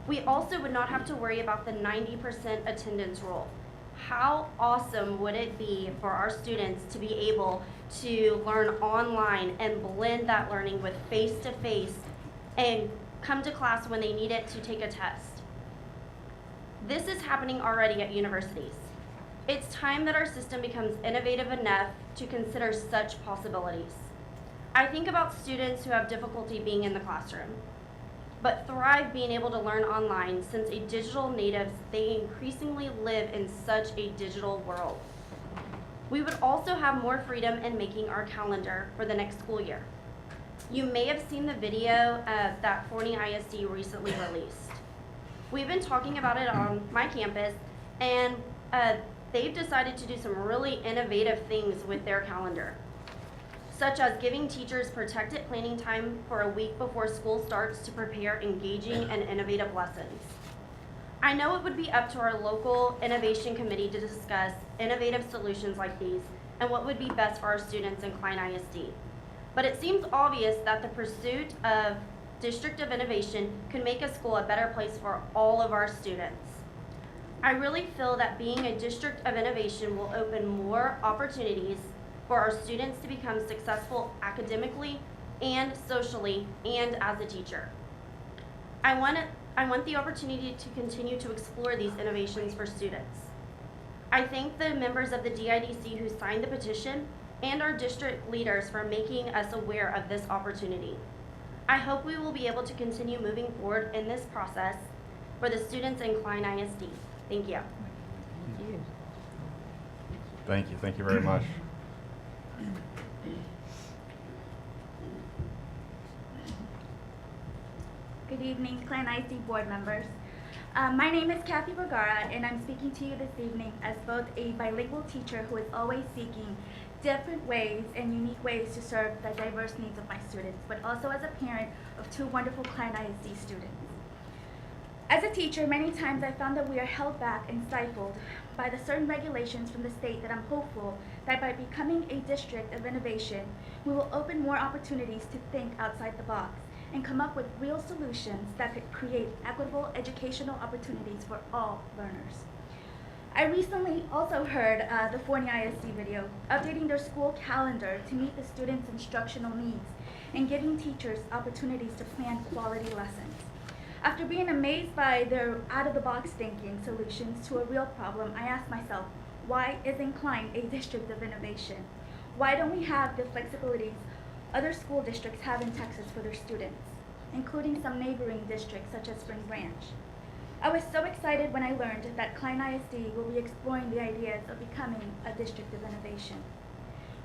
We also would not have to worry about the 90% attendance rule. How awesome would it be for our students to be able to learn online and blend that learning with face-to-face and come to class when they need it to take a test? This is happening already at universities. It's time that our system becomes innovative enough to consider such possibilities. I think about students who have difficulty being in the classroom, but thrive being able to learn online since a digital natives, they increasingly live in such a digital world. We would also have more freedom in making our calendar for the next school year. You may have seen the video that Forney ISD recently released. We've been talking about it on my campus, and they've decided to do some really innovative things with their calendar, such as giving teachers protected planning time for a week before school starts to prepare engaging and innovative lessons. I know it would be up to our local innovation committee to discuss innovative solutions like these and what would be best for our students in Klein ISD. But it seems obvious that the pursuit of District of Innovation could make a school a better place for all of our students. I really feel that being a District of Innovation will open more opportunities for our students to become successful academically and socially and as a teacher. I want the opportunity to continue to explore these innovations for students. I thank the members of the DIDC who signed the petition and our district leaders for making us aware of this opportunity. I hope we will be able to continue moving forward in this process for the students in Klein ISD. Thank you. Thank you. Thank you very much. Good evening, Klein ISD board members. My name is Kathy Vergara, and I'm speaking to you this evening as both a bilingual teacher who is always seeking different ways and unique ways to serve the diverse needs of my students, but also as a parent of two wonderful Klein ISD students. As a teacher, many times I found that we are held back and stifled by the certain regulations from the state that I'm hopeful that by becoming a district of innovation, we will open more opportunities to think outside the box and come up with real solutions that could create equitable educational opportunities for all learners. I recently also heard the Forney ISD video, updating their school calendar to meet the students' instructional needs and giving teachers opportunities to plan quality lessons. After being amazed by their out-of-the-box thinking solutions to a real problem, I asked myself, why isn't Klein a district of innovation? Why don't we have the flexibilities other school districts have in Texas for their students, including some neighboring districts such as Spring Branch? I was so excited when I learned that Klein ISD will be exploring the ideas of becoming a district of innovation.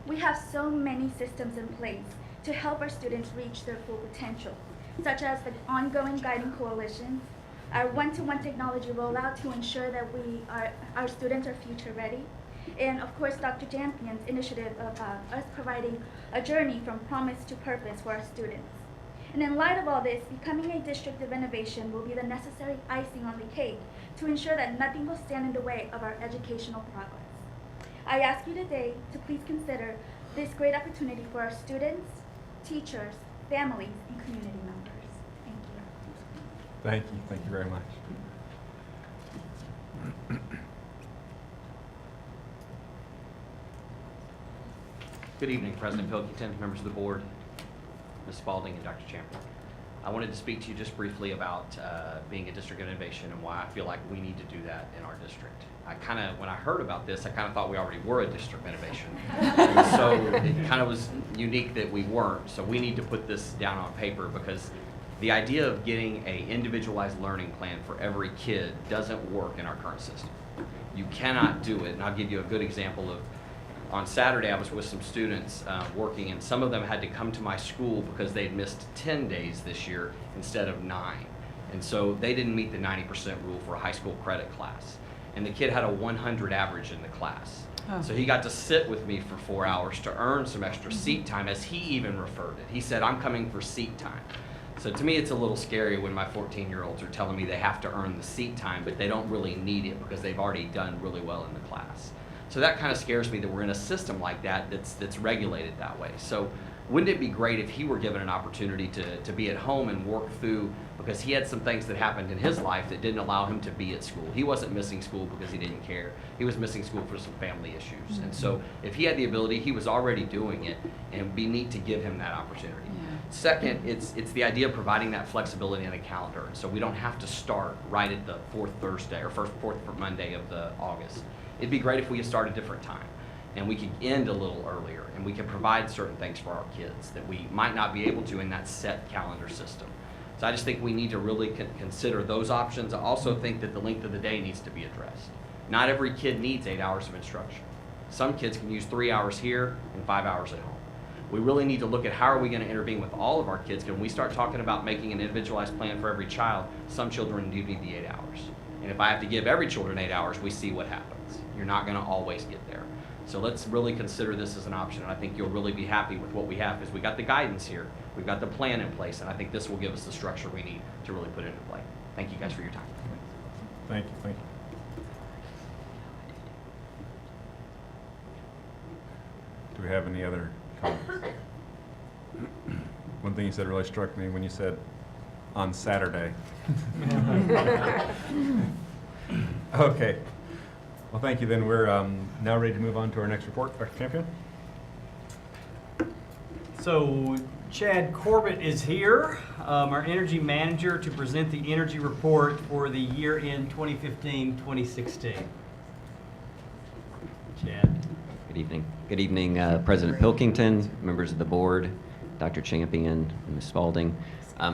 We have so many systems in place to help our students reach their full potential, such as the ongoing guiding coalitions, our one-to-one technology rollout to ensure that our students are future ready, and of course Dr. Champion's initiative of us providing a journey from promise to purpose for our students. And in light of all this, becoming a district of innovation will be the necessary icing on the cake to ensure that nothing will stand in the way of our educational progress. I ask you today to please consider this great opportunity for our students, teachers, families, and community members. Thank you. Thank you. Thank you very much. Good evening, President Pilkington, members of the board, Ms. Spalding, and Dr. Champion. I wanted to speak to you just briefly about being a district of innovation and why I feel like we need to do that in our district. When I heard about this, I kind of thought we already were a district of innovation. And so it kind of was unique that we weren't. So we need to put this down on paper because the idea of getting an individualized learning plan for every kid doesn't work in our current system. You cannot do it, and I'll give you a good example of on Saturday, I was with some students working, and some of them had to come to my school because they'd missed 10 days this year instead of 9. And so they didn't meet the 90% rule for a high school credit class. And the kid had a 100 average in the class. Oh. So he got to sit with me for 4 hours to earn some extra seat time, as he even referred it. He said, I'm coming for seat time. So to me, it's a little scary when my 14-year-olds are telling me they have to earn the seat time, but they don't really need it because they've already done really well in the class. So that kind of scares me that we're in a system like that that's regulated that way. So wouldn't it be great if he were given an opportunity to be at home and work through, because he had some things that happened in his life that didn't allow him to be at school. He wasn't missing school because he didn't care. He was missing school for some family issues. And so if he had the ability, he was already doing it, and it'd be neat to give him that opportunity. Second, it's the idea of providing that flexibility in the calendar, so we don't have to start right at the fourth Thursday or fourth Monday of the August. It'd be great if we start a different time, and we could end a little earlier, and we could provide certain things for our kids that we might not be able to in that set calendar system. So I just think we need to really consider those options. I also think that the length of the day needs to be addressed. Not every kid needs 8 hours of instruction. Some kids can use 3 hours here and 5 hours at home. We really need to look at how are we going to intervene with all of our kids. When we start talking about making an individualized plan for every child, some children do need the 8 hours. And if I have to give every children 8 hours, we see what happens. You're not going to always get there. So let's really consider this as an option, and I think you'll really be happy with what we have, because we got the guidance here, we've got the plan in place, and I think this will give us the structure we need to really put it into play. Thank you guys for your time. Thank you, thank you. Do we have any other comments? One thing you said really struck me when you said, on Saturday. Okay. Well, thank you. Then we're now ready to move on to our next report. Dr. Champion? So Chad Corbett is here, our energy manager, to present the energy report for the year in 2015-2016. Chad. Good evening. Good evening, President Pilkington, members of the board, Dr. Champion, and Ms. Spalding.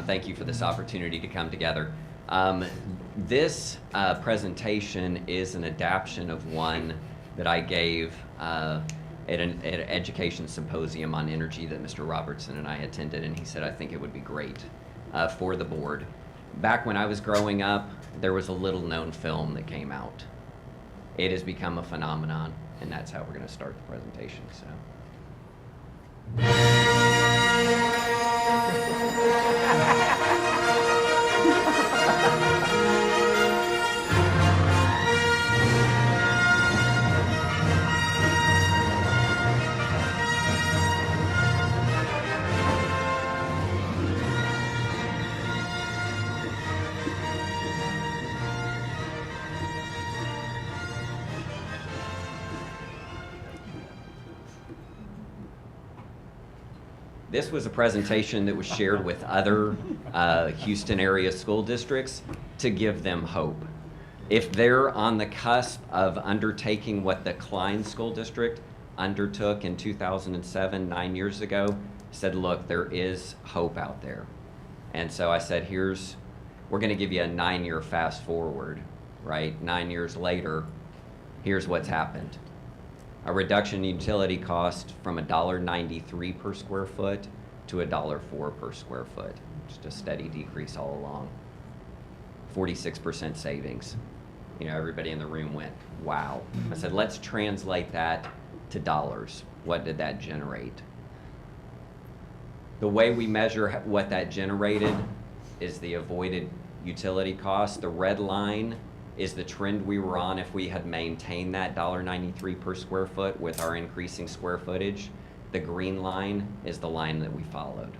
Thank you for this opportunity to come together. This presentation is an adaptation of one that I gave at an education symposium on energy that Mr. Robertson and I attended, and he said, I think it would be great for the board. Back when I was growing up, there was a little known film that came out. It has become a phenomenon, and that's how we're going to start the presentation. This was a presentation that was shared with other Houston area school districts to give them hope. If they're on the cusp of undertaking what the Klein School District undertook in 2007, 9 years ago, said, look, there is hope out there. And so I said, we're going to give you a 9-year fast forward, right? 9 years later, here's what's happened. A reduction in utility cost from $1.93 per square foot to $1.04 per square foot. Just a steady decrease all along. 46% savings. You know, everybody in the room went, wow. I said, let's translate that to dollars. What did that generate? The way we measure what that generated is the avoided utility cost. The red line is the trend we were on if we had maintained that $1.93 per square foot with our increasing square footage. The green line is the line that we followed.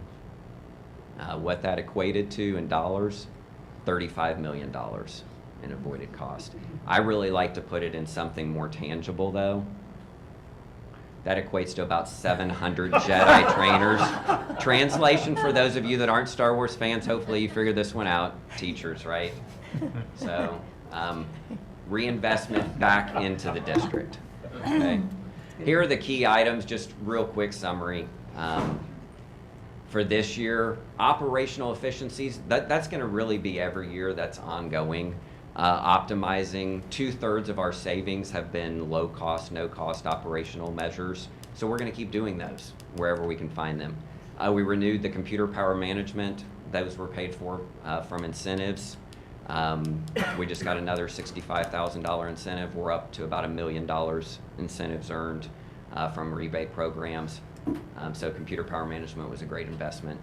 What that equated to in dollars, $35 million in avoided cost. I really like to put it in something more tangible though. That equates to about 700 Jedi trainers. Translation for those of you that aren't Star Wars fans, hopefully you figured this one out. Teachers, right? So, reinvestment back into the district. Okay. Here are the key items, just real quick summary. For this year, operational efficiencies, that's going to really be every year, that's ongoing. Optimizing, 2/3 of our savings have been low cost, no cost operational measures. So we're going to keep doing those wherever we can find them. We renewed the computer power management. Those were paid for from incentives. We just got another $65,000 incentive. We're up to about $1 million incentives earned from rebate programs. So computer power management was a great investment.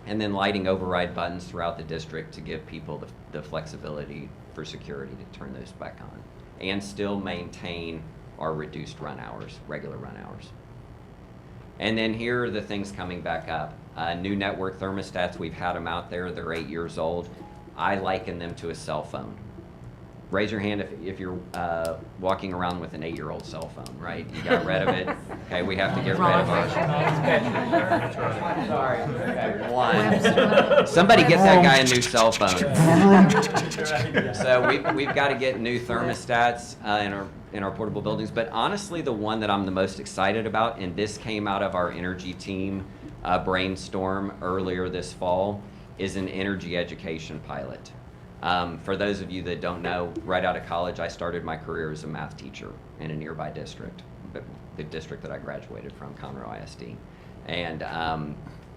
And then lighting override buttons throughout the district to give people the flexibility for security to turn those back on and still maintain our reduced run hours, regular run hours. And then here are the things coming back up. New network thermostats, we've had them out there, they're 8 years old. I liken them to a cell phone. Raise your hand if you're walking around with an 8-year-old cell phone, right? You got rid of it. Okay, we have to get rid of ours. Sorry. Okay, one. Somebody get that guy a new cell phone. So we've got to get new thermostats in our portable buildings. But honestly, the one that I'm the most excited about, and this came out of our energy team brainstorm earlier this fall, is an energy education pilot. For those of you that don't know, right out of college, I started my career as a math teacher in a nearby district, the district that I graduated from, Klein ISD. And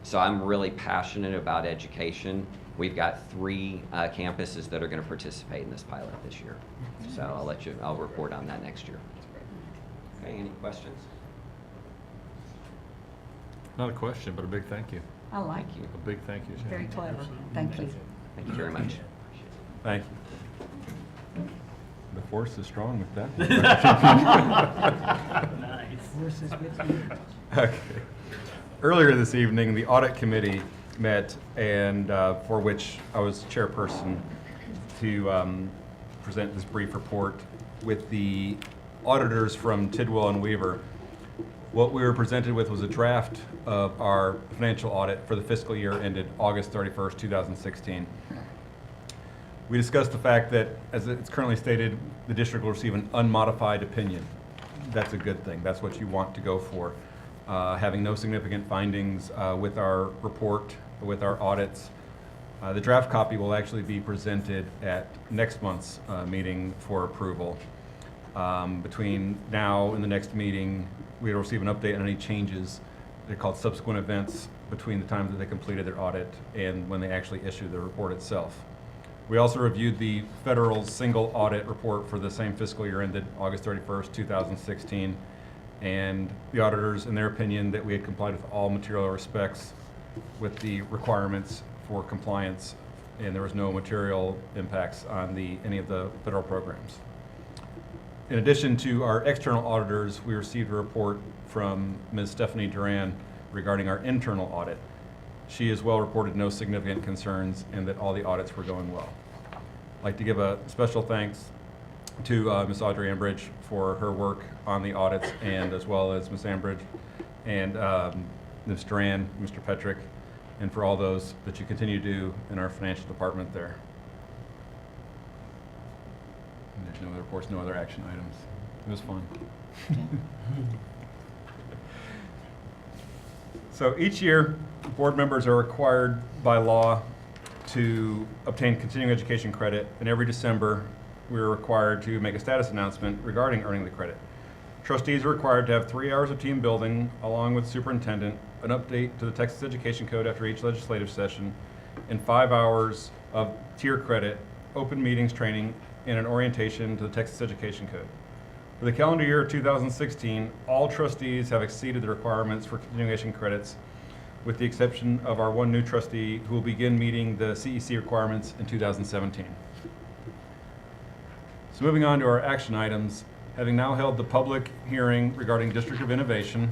so I'm really passionate about education. We've got 3 campuses that are going to participate in this pilot this year. So I'll report on that next year. Okay, any questions? Not a question, but a big thank you. I like you. A big thank you. Very clever. Thank you. Thank you very much. Thank you. The force is strong with that. Force is with you. Okay. Earlier this evening, the audit committee met, and for which I was chairperson, to present this brief report with the auditors from Tidwell and Weaver. What we were presented with was a draft of our financial audit for the fiscal year ended August 31st, 2016. We discussed the fact that, as it's currently stated, the district will receive an unmodified opinion. That's a good thing. That's what you want to go for. Having no significant findings with our report, with our audits. The draft copy will actually be presented at next month's meeting for approval. Between now and the next meeting, we will receive an update on any changes. They're called subsequent events between the time that they completed their audit and when they actually issue the report itself. We also reviewed the federal single audit report for the same fiscal year ended August 31st, 2016, and the auditors, in their opinion, that we had complied with all material respects with the requirements for compliance, and there was no material impacts on any of the federal programs. In addition to our external auditors, we received a report from Ms. Stephanie Duran regarding our internal audit. She as well reported no significant concerns and that all the audits were going well. I'd like to give a special thanks to Ms. Audrey Ambridge for her work on the audits, and as well as Ms. Ambridge and Ms. Duran, Mr. Petrick, and for all those that you continue to do in our financial department there. And there's no other reports, no other action items. It was fun. So each year, board members are required by law to obtain continuing education credit, and every December, we are required to make a status announcement regarding earning the credit. Trustees are required to have 3 hours of team building, along with superintendent, an update to the Texas Education Code after each legislative session, and 5 hours of tier credit, open meetings training, and an orientation to the Texas Education Code. For the calendar year 2016, all trustees have exceeded the requirements for continuation credits, with the exception of our one new trustee who will begin meeting the CEC requirements in 2017. So moving on to our action items, having now held the public hearing regarding District of Innovation,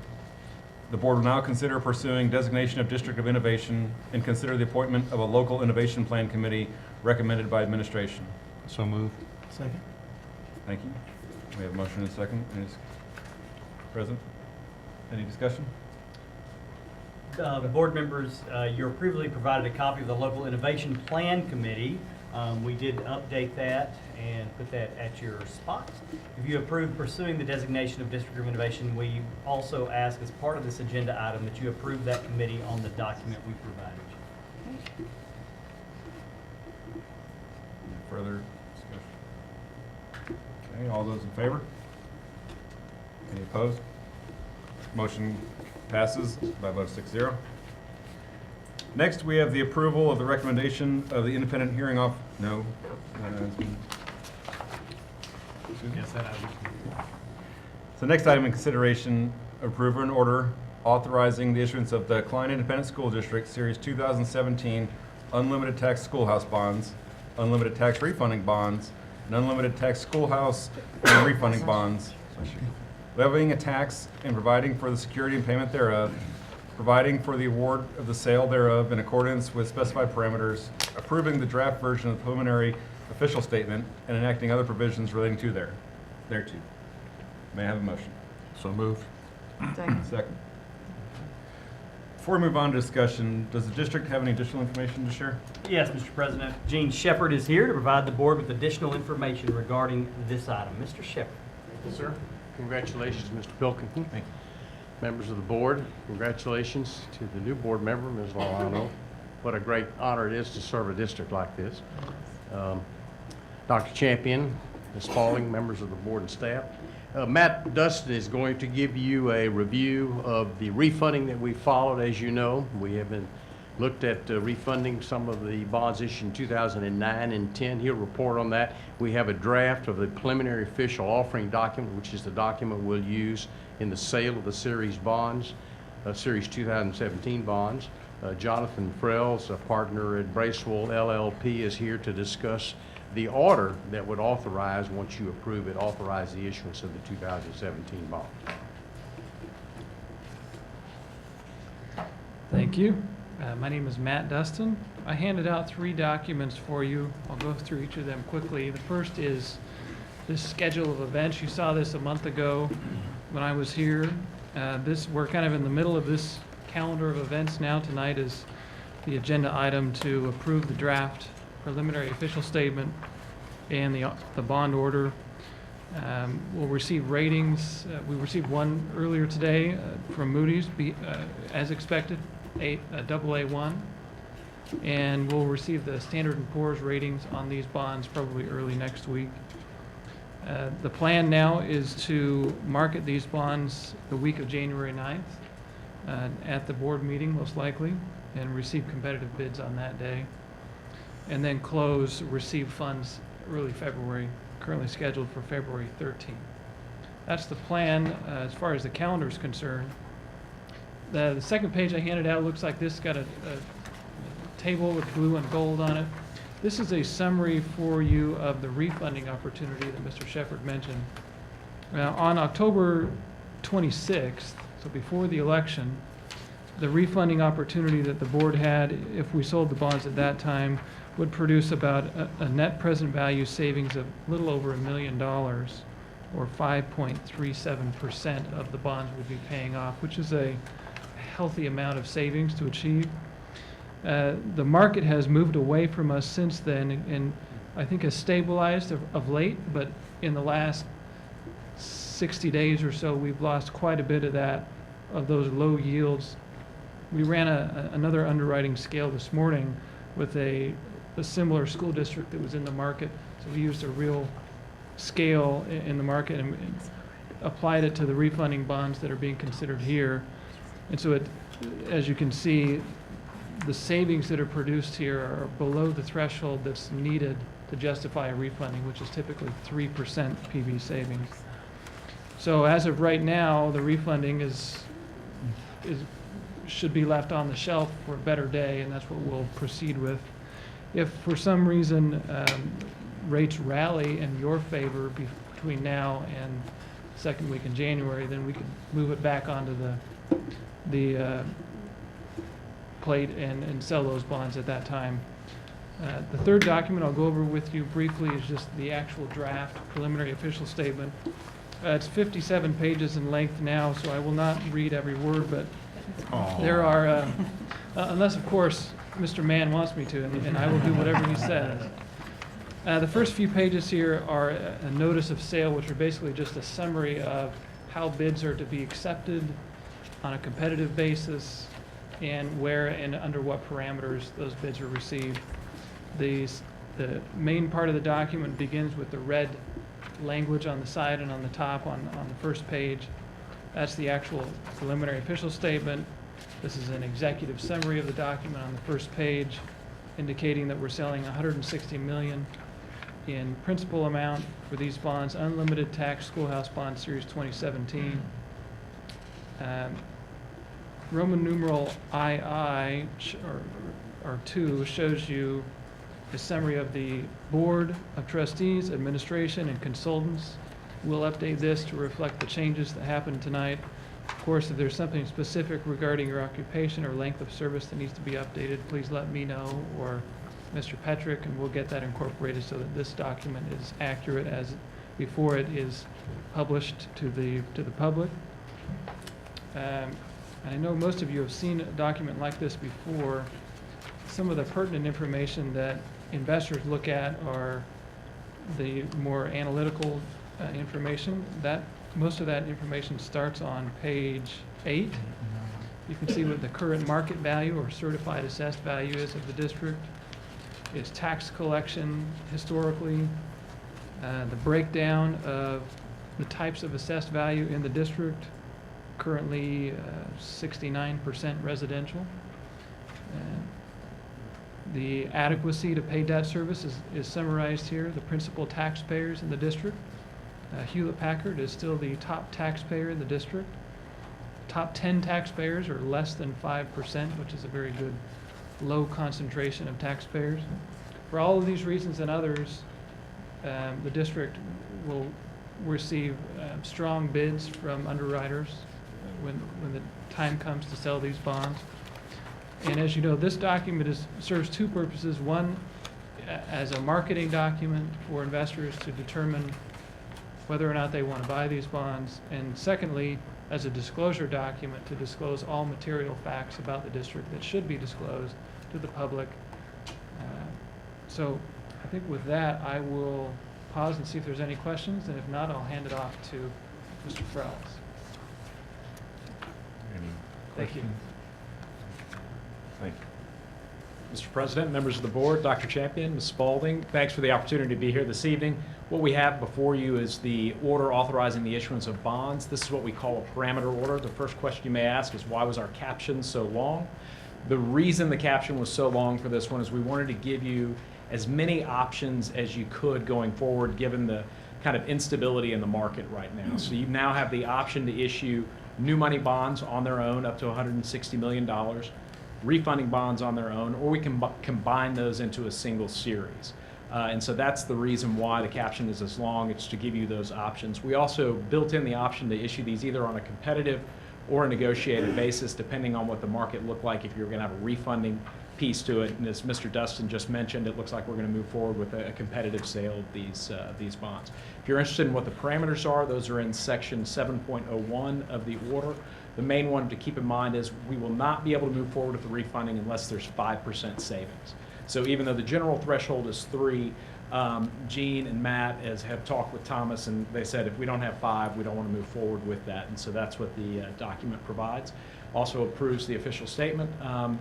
the board will now consider pursuing designation of District of Innovation and consider the appointment of a local innovation plan committee recommended by administration. So move. Second. Thank you. We have a motion and a second. Present? Any discussion? The board members, you're previously provided a copy of the Local Innovation Plan Committee. We did update that and put that at your spot. If you approve pursuing the designation of District of Innovation, we also ask as part of this agenda item that you approve that committee on the document we provided you. Any further discussion? Okay, all those in favor? Any opposed? Motion passes by a vote of 6-0. Next, we have the approval of the recommendation of the independent hearing officer. No. Yes, that item. So next item in consideration, approve an order authorizing the issuance of the Klein Independent School District Series 2017 unlimited tax schoolhouse bonds, unlimited tax refunding bonds, and unlimited tax schoolhouse and refunding bonds levying a tax and providing for the security and payment thereof, providing for the award of the sale thereof in accordance with specified parameters, approving the draft version of the preliminary official statement, and enacting other provisions relating to thereto. May I have a motion? So moved. Second. Before we move on to discussion, does the district have any additional information to share? Yes, Mr. President. Gene Shepard is here to provide the board with additional information regarding this item. Mr. Shepard. Thank you, sir. Congratulations, Mr. Pilkington. Thank you. Members of the board, congratulations to the new board member, Ms. Lolano. What a great honor it is to serve a district like this. Dr. Champion, Ms. Spaulding, members of the board and staff. Matt Dustin is going to give you a review of the refunding that we followed. As you know, we have looked at refunding some of the bonds issued in 2009 and 10. He'll report on that. We have a draft of the preliminary official offering document, which is the document we'll use in the sale of the series bonds, series 2017 bonds. Jonathan Frells, a partner at Bracewell LLP, is here to discuss the order that would authorize, once you approve it, authorize the issuance of the 2017 bonds. Thank you. My name is Matt Dustin. I handed out 3 documents for you. I'll go through each of them quickly. The first is this schedule of events. You saw this a month ago when I was here. We're kind of in the middle of this calendar of events now. Tonight is the agenda item to approve the draft preliminary official statement and the bond order. We'll receive ratings. We received one earlier today from Moody's, as expected, a AA1, and we'll receive the Standard & Poor's ratings on these bonds probably early next week. The plan now is to market these bonds the week of January 9th at the board meeting, most likely, and receive competitive bids on that day. And then receive funds early February, currently scheduled for February 13th. That's the plan as far as the calendar is concerned. The second page I handed out looks like this, got a table with blue and gold on it. This is a summary for you of the refunding opportunity that Mr. Shepard mentioned. Now, on October 26th, so before the election, the refunding opportunity that the board had, if we sold the bonds at that time, would produce about a net present value savings of a little over $1 million, or 5.37% of the bonds would be paying off, which is a healthy amount of savings to achieve. The market has moved away from us since then, and I think has stabilized of late, but in the last 60 days or so, we've lost quite a bit of those low yields. We ran another underwriting scale this morning with a similar school district that was in the market. So we used a real scale in the market and applied it to the refunding bonds that are being considered here. And so as you can see, the savings that are produced here are below the threshold that's needed to justify a refunding, which is typically 3% PV savings. So as of right now, the refunding should be left on the shelf for a better day, and that's what we'll proceed with. If for some reason rates rally in your favor between now and second week in January, then we can move it back onto the plate and sell those bonds at that time. The third document I'll go over with you briefly is just the actual draft preliminary official statement. It's 57 pages in length now, so I will not read every word, but there are, unless of course Mr. Mann wants me to, and I will do whatever he says. The first few pages here are a notice of sale, which are basically just a summary of how bids are to be accepted on a competitive basis and where and under what parameters those bids are received. The main part of the document begins with the red language on the side and on the top on the first page. That's the actual preliminary official statement. This is an executive summary of the document on the first page, indicating that we're selling $160 million in principal amount for these bonds, unlimited tax schoolhouse bond series 2017. Roman numeral II or 2 shows you a summary of the board of trustees, administration, and consultants We'll update this to reflect the changes that happened tonight. Of course, if there's something specific regarding your occupation or length of service that needs to be updated, please let me know or Mr. Petrick, and we'll get that incorporated so that this document is accurate as before it is published to the public. I know most of you have seen a document like this before. Some of the pertinent information that investors look at are the more analytical information. Most of that information starts on page 8. You can see what the current market value or certified assessed value is of the district. Its tax collection historically, the breakdown of the types of assessed value in the district, currently 69% residential. The adequacy to pay debt service is summarized here. The principal taxpayers in the district. Hewlett-Packard is still the top taxpayer in the district. Top 10 taxpayers are less than 5%, which is a very good low concentration of taxpayers. For all of these reasons and others, the district will receive strong bids from underwriters when the time comes to sell these bonds. And as you know, this document serves two purposes. One, as a marketing document for investors to determine whether or not they want to buy these bonds. And secondly, as a disclosure document to disclose all material facts about the district that should be disclosed to the public. So I think with that, I will pause and see if there's any questions. And if not, I'll hand it off to Mr. Frells. Thank you. Thank you. Mr. President, members of the board, Dr. Champion, Ms. Spalding, thanks for the opportunity to be here this evening. What we have before you is the order authorizing the issuance of bonds. This is what we call a parameter order. The first question you may ask is, why was our caption so long? The reason the caption was so long for this one is we wanted to give you as many options as you could going forward, given the kind of instability in the market right now. So you now have the option to issue new money bonds on their own up to $160 million, refunding bonds on their own, or we can combine those into a single series. And so that's the reason why the caption is as long. It's to give you those options. We also built in the option to issue these either on a competitive or a negotiated basis, depending on what the market looked like, if you're going to have a refunding piece to it. And as Mr. Dustin just mentioned, it looks like we're going to move forward with a competitive sale of these bonds. If you're interested in what the parameters are, those are in section 7.01 of the order. The main one to keep in mind is we will not be able to move forward with the refunding unless there's 5% savings. So even though the general threshold is 3, Gene and Matt have talked with Thomas, and they said if we don't have 5, we don't want to move forward with that. And so that's what the document provides. Also approves the official statement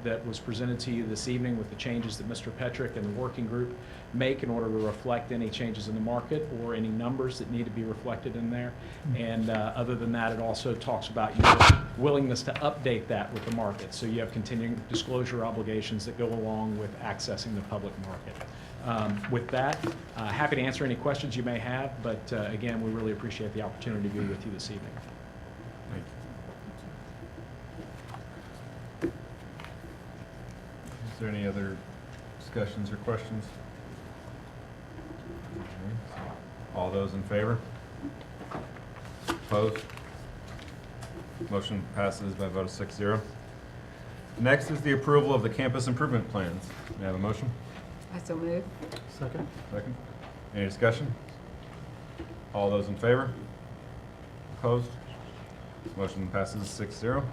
that was presented to you this evening with the changes that Mr. Petrick and the working group make in order to reflect any changes in the market or any numbers that need to be reflected in there. And other than that, it also talks about your willingness to update that with the market. So you have continuing disclosure obligations that go along with accessing the public market. With that, happy to answer any questions you may have, but again, we really appreciate the opportunity to be with you this evening. Thank you. Is there any other discussions or questions? Okay. All those in favor? Opposed? Motion passes by a vote of 6-0. Next is the approval of the campus improvement plans. May I have a motion? I so move. Second. Second. Any discussion? All those in favor? Opposed? Motion passes 6-0.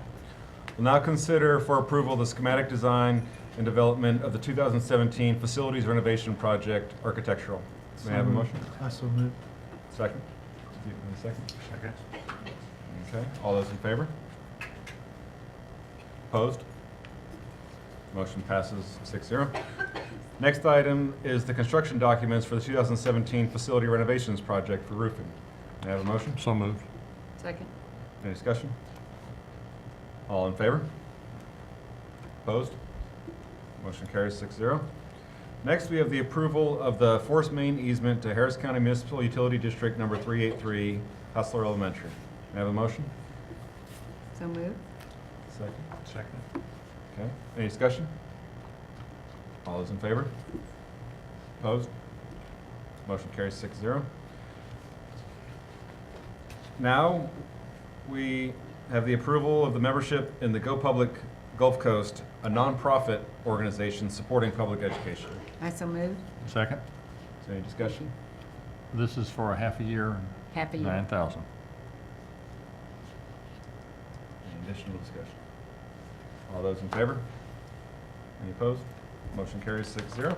We'll now consider for approval the schematic design and development of the 2017 facilities renovation project architectural. May I have a motion? I so move. Second. Second. Second. Okay. All those in favor? Opposed? Motion passes 6-0. Next item is the construction documents for the 2017 facility renovations project for roofing. May I have a motion? So moved. Second. Any discussion? All in favor? Opposed? Motion carries 6-0. Next, we have the approval of the force main easement to Harris County Municipal Utility District number 383, Hustler Elementary. May I have a motion? So move. Second. Second. Okay. Any discussion? All those in favor? Opposed? Motion carries 6-0. Now, we have the approval of the membership in the Go Public Gulf Coast, a nonprofit organization supporting public education. I so moved. Second. Is there any discussion? This is for a half a year, Half a year. 9,000. Any additional discussion? All those in favor? Any opposed? Motion carries 6-0.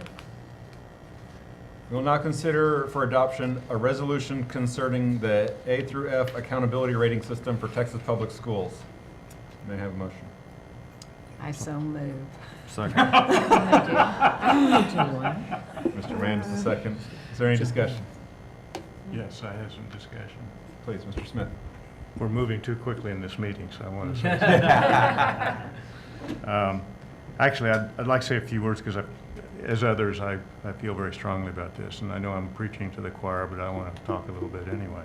We will now consider for adoption a resolution concerning the A through F accountability rating system for Texas public schools. May I have a motion? I so move. Second. Mr. Rand is the second. Is there any discussion? Yes, I have some discussion. Please, Mr. Smith. We're moving too quickly in this meeting, so I want to say something. Actually, I'd like to say a few words because, as others, I feel very strongly about this, and I know I'm preaching to the choir, but I want to talk a little bit anyway.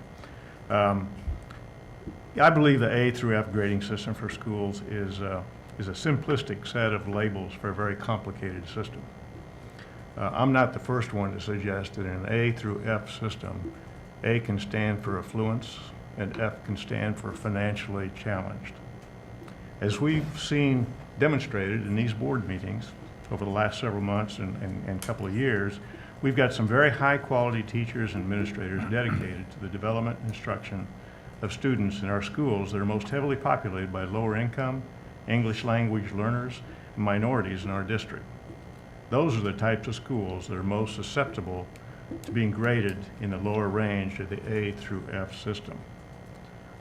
I believe the A through F grading system for schools is a simplistic set of labels for a very complicated system. I'm not the first one to suggest that in an A through F system, A can stand for affluence and F can stand for financially challenged. As we've seen demonstrated in these board meetings over the last several months and couple of years, we've got some very high quality teachers and administrators dedicated to the development and instruction of students in our schools that are most heavily populated by lower income, English language learners, and minorities in our district. Those are the types of schools that are most susceptible to being graded in the lower range of the A through F system.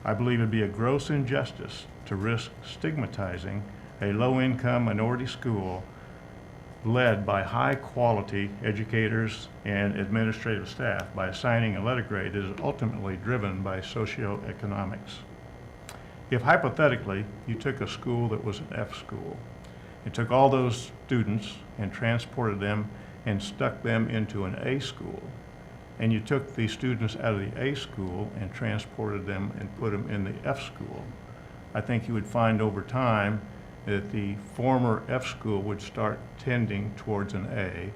I believe it'd be a gross injustice to risk stigmatizing a low-income minority school led by high-quality educators and administrative staff by assigning a letter grade that is ultimately driven by socioeconomics. If hypothetically you took a school that was an F school and took all those students and transported them and stuck them into an A school, and you took the students out of the A school and transported them and put them in the F school, I think you would find over time that the former F school would start tending towards an A,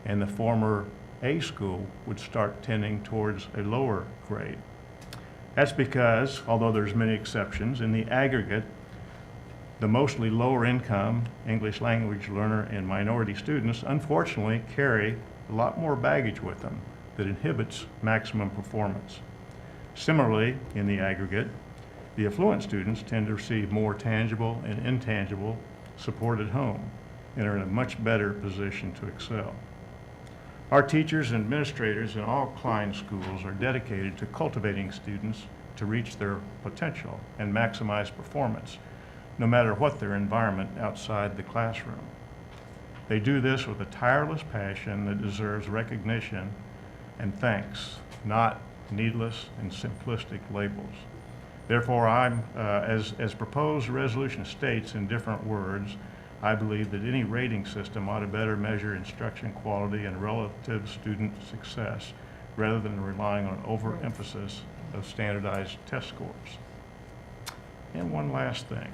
and the former A school would start tending towards a lower grade. That's because, although there's many exceptions, in the aggregate, the mostly lower income English language learner and minority students unfortunately carry a lot more baggage with them that inhibits maximum performance. Similarly, in the aggregate, the affluent students tend to receive more tangible and intangible support at home and are in a much better position to excel. Our teachers and administrators in all Klein schools are dedicated to cultivating students to reach their potential and maximize performance, no matter what their environment outside the classroom. They do this with a tireless passion that deserves recognition and thanks, not needless and simplistic labels. Therefore, as proposed resolution states in different words, I believe that any rating system ought to better measure instruction quality and relative student success rather than relying on overemphasis of standardized test scores. And one last thing.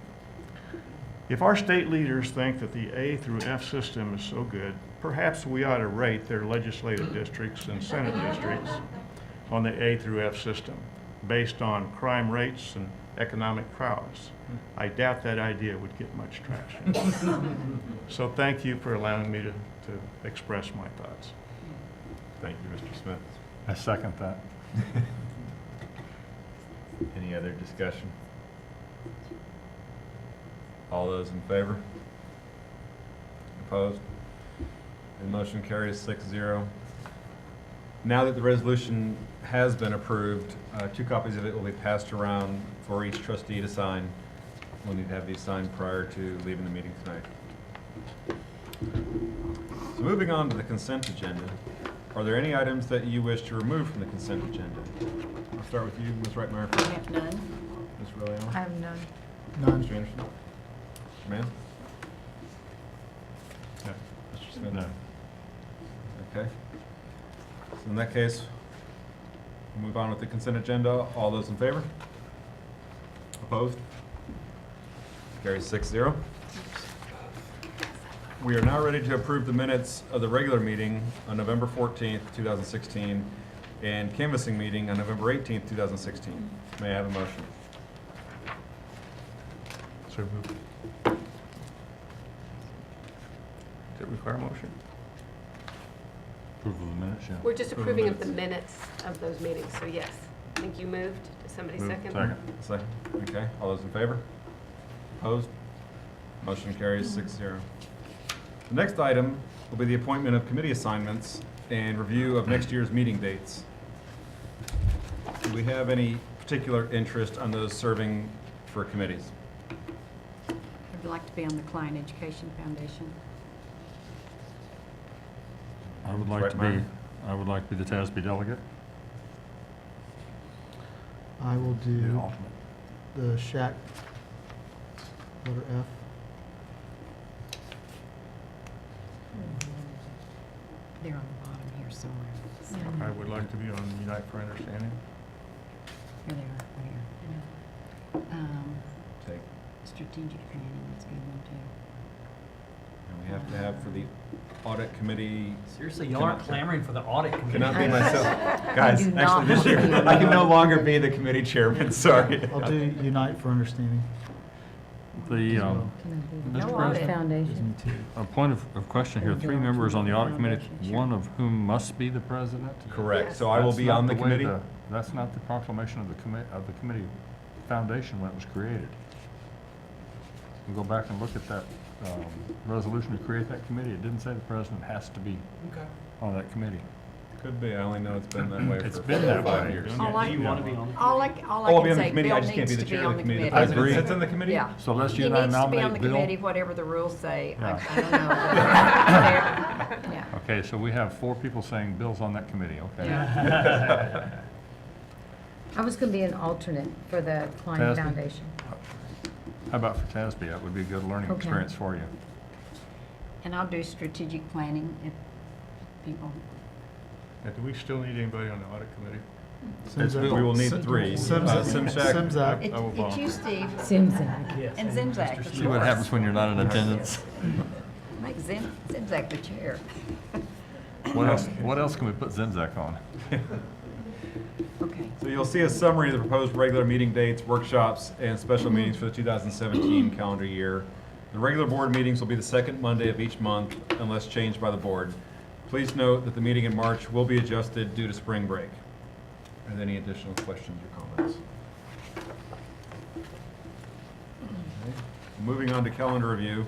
If our state leaders think that the A through F system is so good, perhaps we ought to rate their legislative districts and Senate districts on the A through F system based on crime rates and economic prowess. I doubt that idea would get much traction. So thank you for allowing me to express my thoughts. Thank you, Mr. Smith. I second that. Any other discussion? All those in favor? Opposed? The motion carries 6-0. Now that the resolution has been approved, 2 copies of it will be passed around for each trustee to sign. We'll need to have these signed prior to leaving the meeting tonight. So moving on to the consent agenda. Are there any items that you wish to remove from the consent agenda? I'll start with you, Ms. Reitmeyer. I have none. Ms. Reliano? I have none. None. Mr. Anderson? Ma'am? No. Mr. Smith? No. Okay. So in that case, we'll move on with the consent agenda. All those in favor? Opposed? Carries 6-0. We are now ready to approve the minutes of the regular meeting on November 14th, 2016. and canvassing meeting on November 18th, 2016. May I have a motion? So moved. Does it require a motion? Approval of the minutes, yeah. We're just approving of the minutes of those meetings, so yes. I think you moved. Did somebody second? Second. Okay, all those in favor? Opposed? Motion carries 6-0. The next item will be the appointment of committee assignments and review of next year's meeting dates. Do we have any particular interest on those serving for committees? I'd like to be on the Klein Education Foundation. I would like to be the TASB delegate. I will do the shack, letter F. They're on the bottom here somewhere. I would like to be on Unite for Understanding. Here they are, right here. Take. Strategic planning, that's a good one too. And we have to have for the audit committee. Seriously, y'all aren't clamoring for the audit committee. Cannot be myself. I Guys, do not actually this year, want to be I can no on longer be the committee chairman, sorry. I'll do Unite for Understanding. The, No Mr. audit President, foundation. a point of question here. 3 members on the audit committee, one of whom must be the president? Correct. So I will be on the committee. That's not the proclamation of the committee foundation when it was created. We'll go back and look at that resolution to create that committee. It didn't say the president has to be on that committee. Could be. I only know it's been that way It's for been that 5 way. years. Do you want to be on it? All I I'll be can on the say, committee. I Bill just can't needs be the to chair be of on the the committee. committee. The president sits in the committee? Yeah. So let's He you and I needs to be on nominate the Bill. committee, whatever the rules say. Yeah. I don't know. Yeah. Okay, so we have 4 people saying Bill's on that committee, okay? I was going to be an alternate for the Klein TASB? Foundation. How about for TASB? That would be a good learning Okay. experience for you. And I'll do strategic planning if people. Now, do we still need anybody on the audit committee? We will need 3. Simzak. I will It's volunteer. you, Steve. Simzak. And Zimzak. See what happens when you're not in attendance. Make Zimzak the chair. What else can we put Zimzak on? Okay. So you'll see a summary of the proposed regular meeting dates, workshops, and special meetings for the 2017 calendar year. The regular board meetings will be the second Monday of each month unless changed by the board. Please note that the meeting in March will be adjusted due to spring break. Are there any additional questions or comments? Okay. Moving on to calendar review.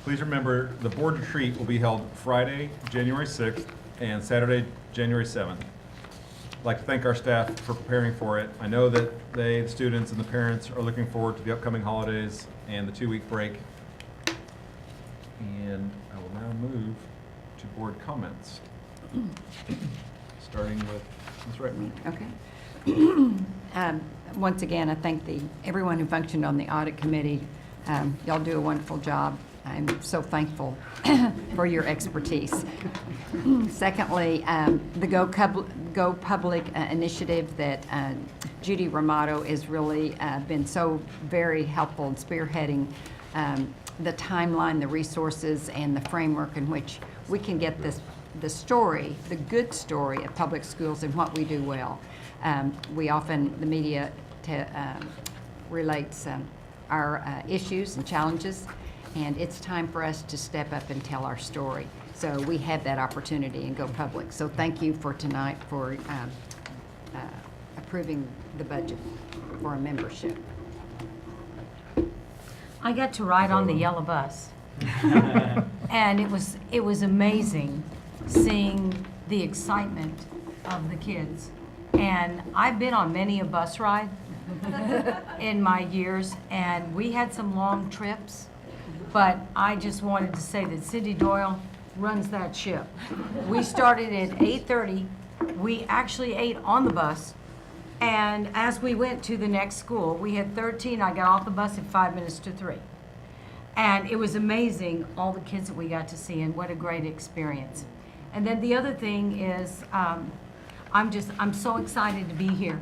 Please remember, the board retreat will be held Friday, January 6th, and Saturday, January 7th. I'd like to thank our staff for preparing for it. I know that the students and the parents are looking forward to the upcoming holidays and the 2-week break. And I will now move to board comments. Starting with Ms. Reitman. Okay. Once again, I thank everyone who functioned on the audit committee. Y'all do a wonderful job. I'm so thankful for your expertise. Secondly, the Go Public initiative that Judy Ramato has really been so very helpful in spearheading the timeline, the resources, and the framework in which we can get the story, the good story of public schools and what we do well. We often, the media relates our issues and challenges, and it's time for us to step up and tell our story. So we have that opportunity in Go Public. So thank you for tonight for approving the budget for a membership. I got to ride on the yellow bus. And it was amazing seeing the excitement of the kids. And I've been on many a bus ride in my years, and we had some long trips, but I just wanted to say that Cindy Doyle runs that ship. We started at 8:30. We actually ate on the bus, and as we went to the next school, we had 13. I got off the bus at 5 minutes to 3. And it was amazing, all the kids that we got to see, and what a great experience. And then the other thing is, I'm so excited to be here.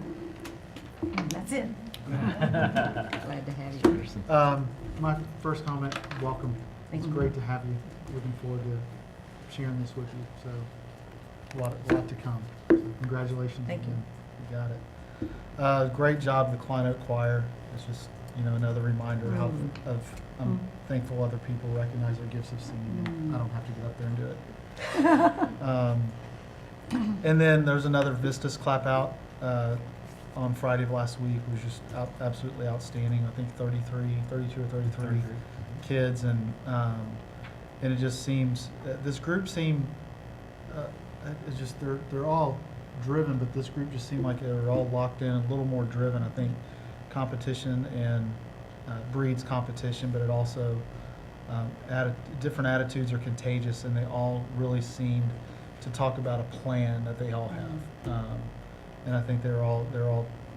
And that's it. Glad to have you. My first comment, welcome. It's great to have you. Looking forward to sharing this with you. So a lot to come. Congratulations Thank you. again. You got it. Great job, the Klein Oak Choir. It's just, another reminder how I'm thankful other people recognize their gifts of singing. I don't have to get up there and do it. And then there's another Vistas clap out on Friday of last week. It was just absolutely outstanding. I think 32 or 33 kids, and it just seems this group seemed it's just they're all driven, but this group just seemed like they're all locked in, a little more driven. I think competition and breeds competition, but it also different attitudes are contagious, and they all really seemed to talk about a plan that they all have, and I think they're all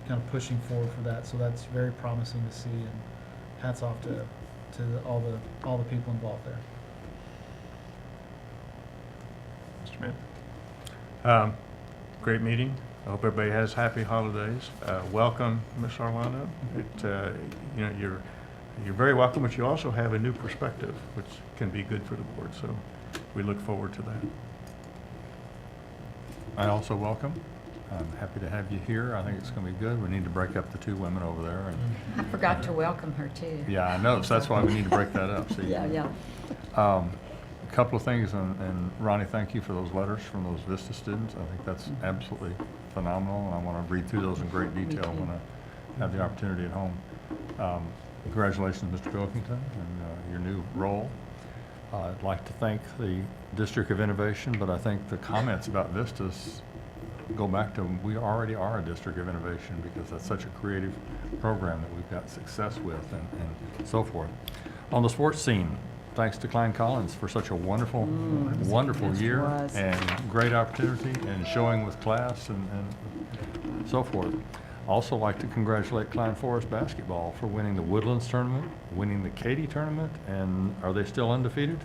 kind of pushing forward for that. So that's very promising to see, and hats off to all the people involved there. Mr. Mann. Great meeting. I hope everybody has happy holidays. Welcome, Ms. Arlano. You're very welcome, but you also have a new perspective, which can be good for the board. So we look forward to that. I also welcome. I'm happy to have you here. I think it's going to be good. We need to break up the two women over there. And I forgot to welcome her too. yeah, I know. So that's why we need to break that up. See? Yeah. A couple of things, and Ronnie, thank you for those letters from those Vista students. I think that's absolutely phenomenal, and I want to read through those in great detail when I have the opportunity at home. Congratulations, Mr. Pilkington, and your new role. I'd like to thank the District of Innovation, but I think the comments about Vistas go back to we already are a District of Innovation because that's such a creative program that we've got success with and so forth. On the sports scene, thanks to Klein Collins for such a wonderful year and great opportunity and showing with class and so forth. Also like to congratulate Klein Forest basketball for winning the Woodlands tournament, winning the Katy tournament, and are they still undefeated?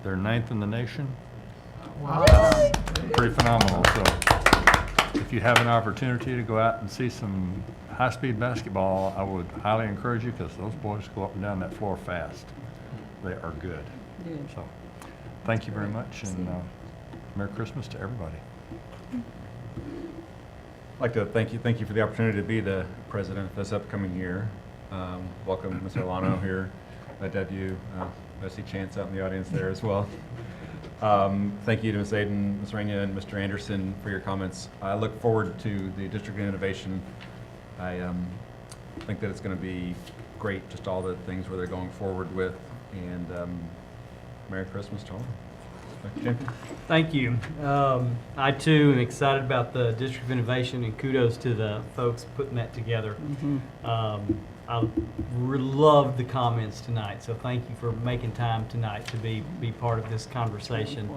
They're 9th in the nation. Wow. Pretty phenomenal. So if you have an opportunity to go out and see some high-speed basketball, I would highly encourage you because those boys go up and down that floor fast. They are good. So thank you very much, and Merry Christmas to everybody. I'd like to thank you for the opportunity to be the president this upcoming year. Welcome, Ms. Arlano here. My debut. I see Chance out in the audience there as well. Thank you to Ms. Aiden, Ms. Rania, and Mr. Anderson for your comments. I look forward to the District of Innovation. I think that it's going to be great, just all the things where they're going forward with, and Merry Christmas to all. Thank you. I too am excited about the District of Innovation, and kudos to the folks putting that together. I loved the comments tonight, so thank you for making time tonight to be part of this conversation.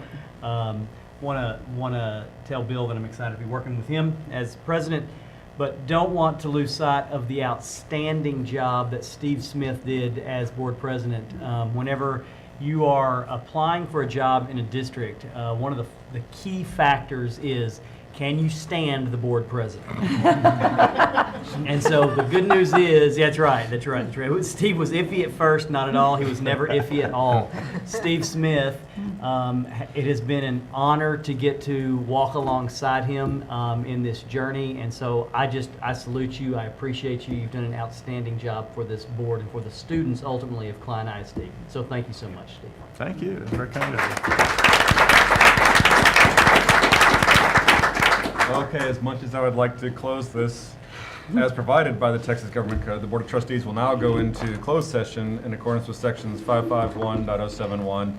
Want to tell Bill that I'm excited to be working with him as president, but don't want to lose sight of the outstanding job that Steve Smith did as board president. Whenever you are applying for a job in a district, one of the key factors is, can you stand the board president? And so the good news is, that's right. Steve was iffy at first, not at all. He was never iffy at all. Steve Smith, it has been an honor to get to walk alongside him in this journey. And so I salute you. I appreciate you. You've done an outstanding job for this board and for the students ultimately of Klein ISD. So thank you so much, Steve. Thank you. It's very kind of you. Okay, as much as I would like to close this, as provided by the Texas Government Code, the Board of Trustees will now go into closed session in accordance with sections 551.071,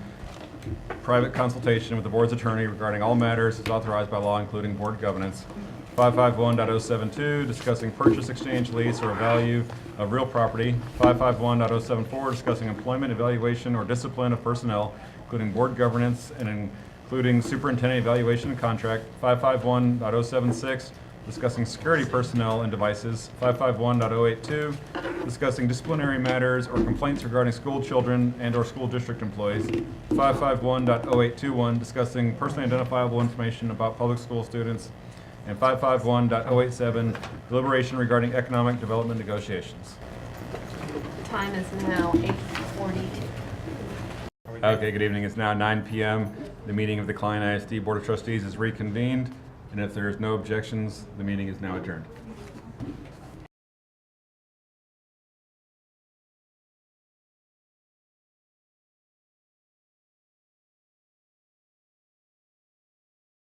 private consultation with the board's attorney regarding all matters as authorized by law, including board governance. 551.072, discussing purchase, exchange, lease, or value of real property. 551.074, discussing employment, evaluation, or discipline of personnel, including board governance and including superintendent evaluation and contract. 551.076, discussing security personnel and devices. 551.082, discussing disciplinary matters or complaints regarding school children and or school district employees. 551.0821, discussing personally identifiable information about public school students. And 551.087, deliberation regarding economic development negotiations. Time is now 8:42. Okay, good evening. It's now 9 p.m. The meeting of the Klein ISD Board of Trustees is reconvened, and if there is no objections, the meeting is now adjourned.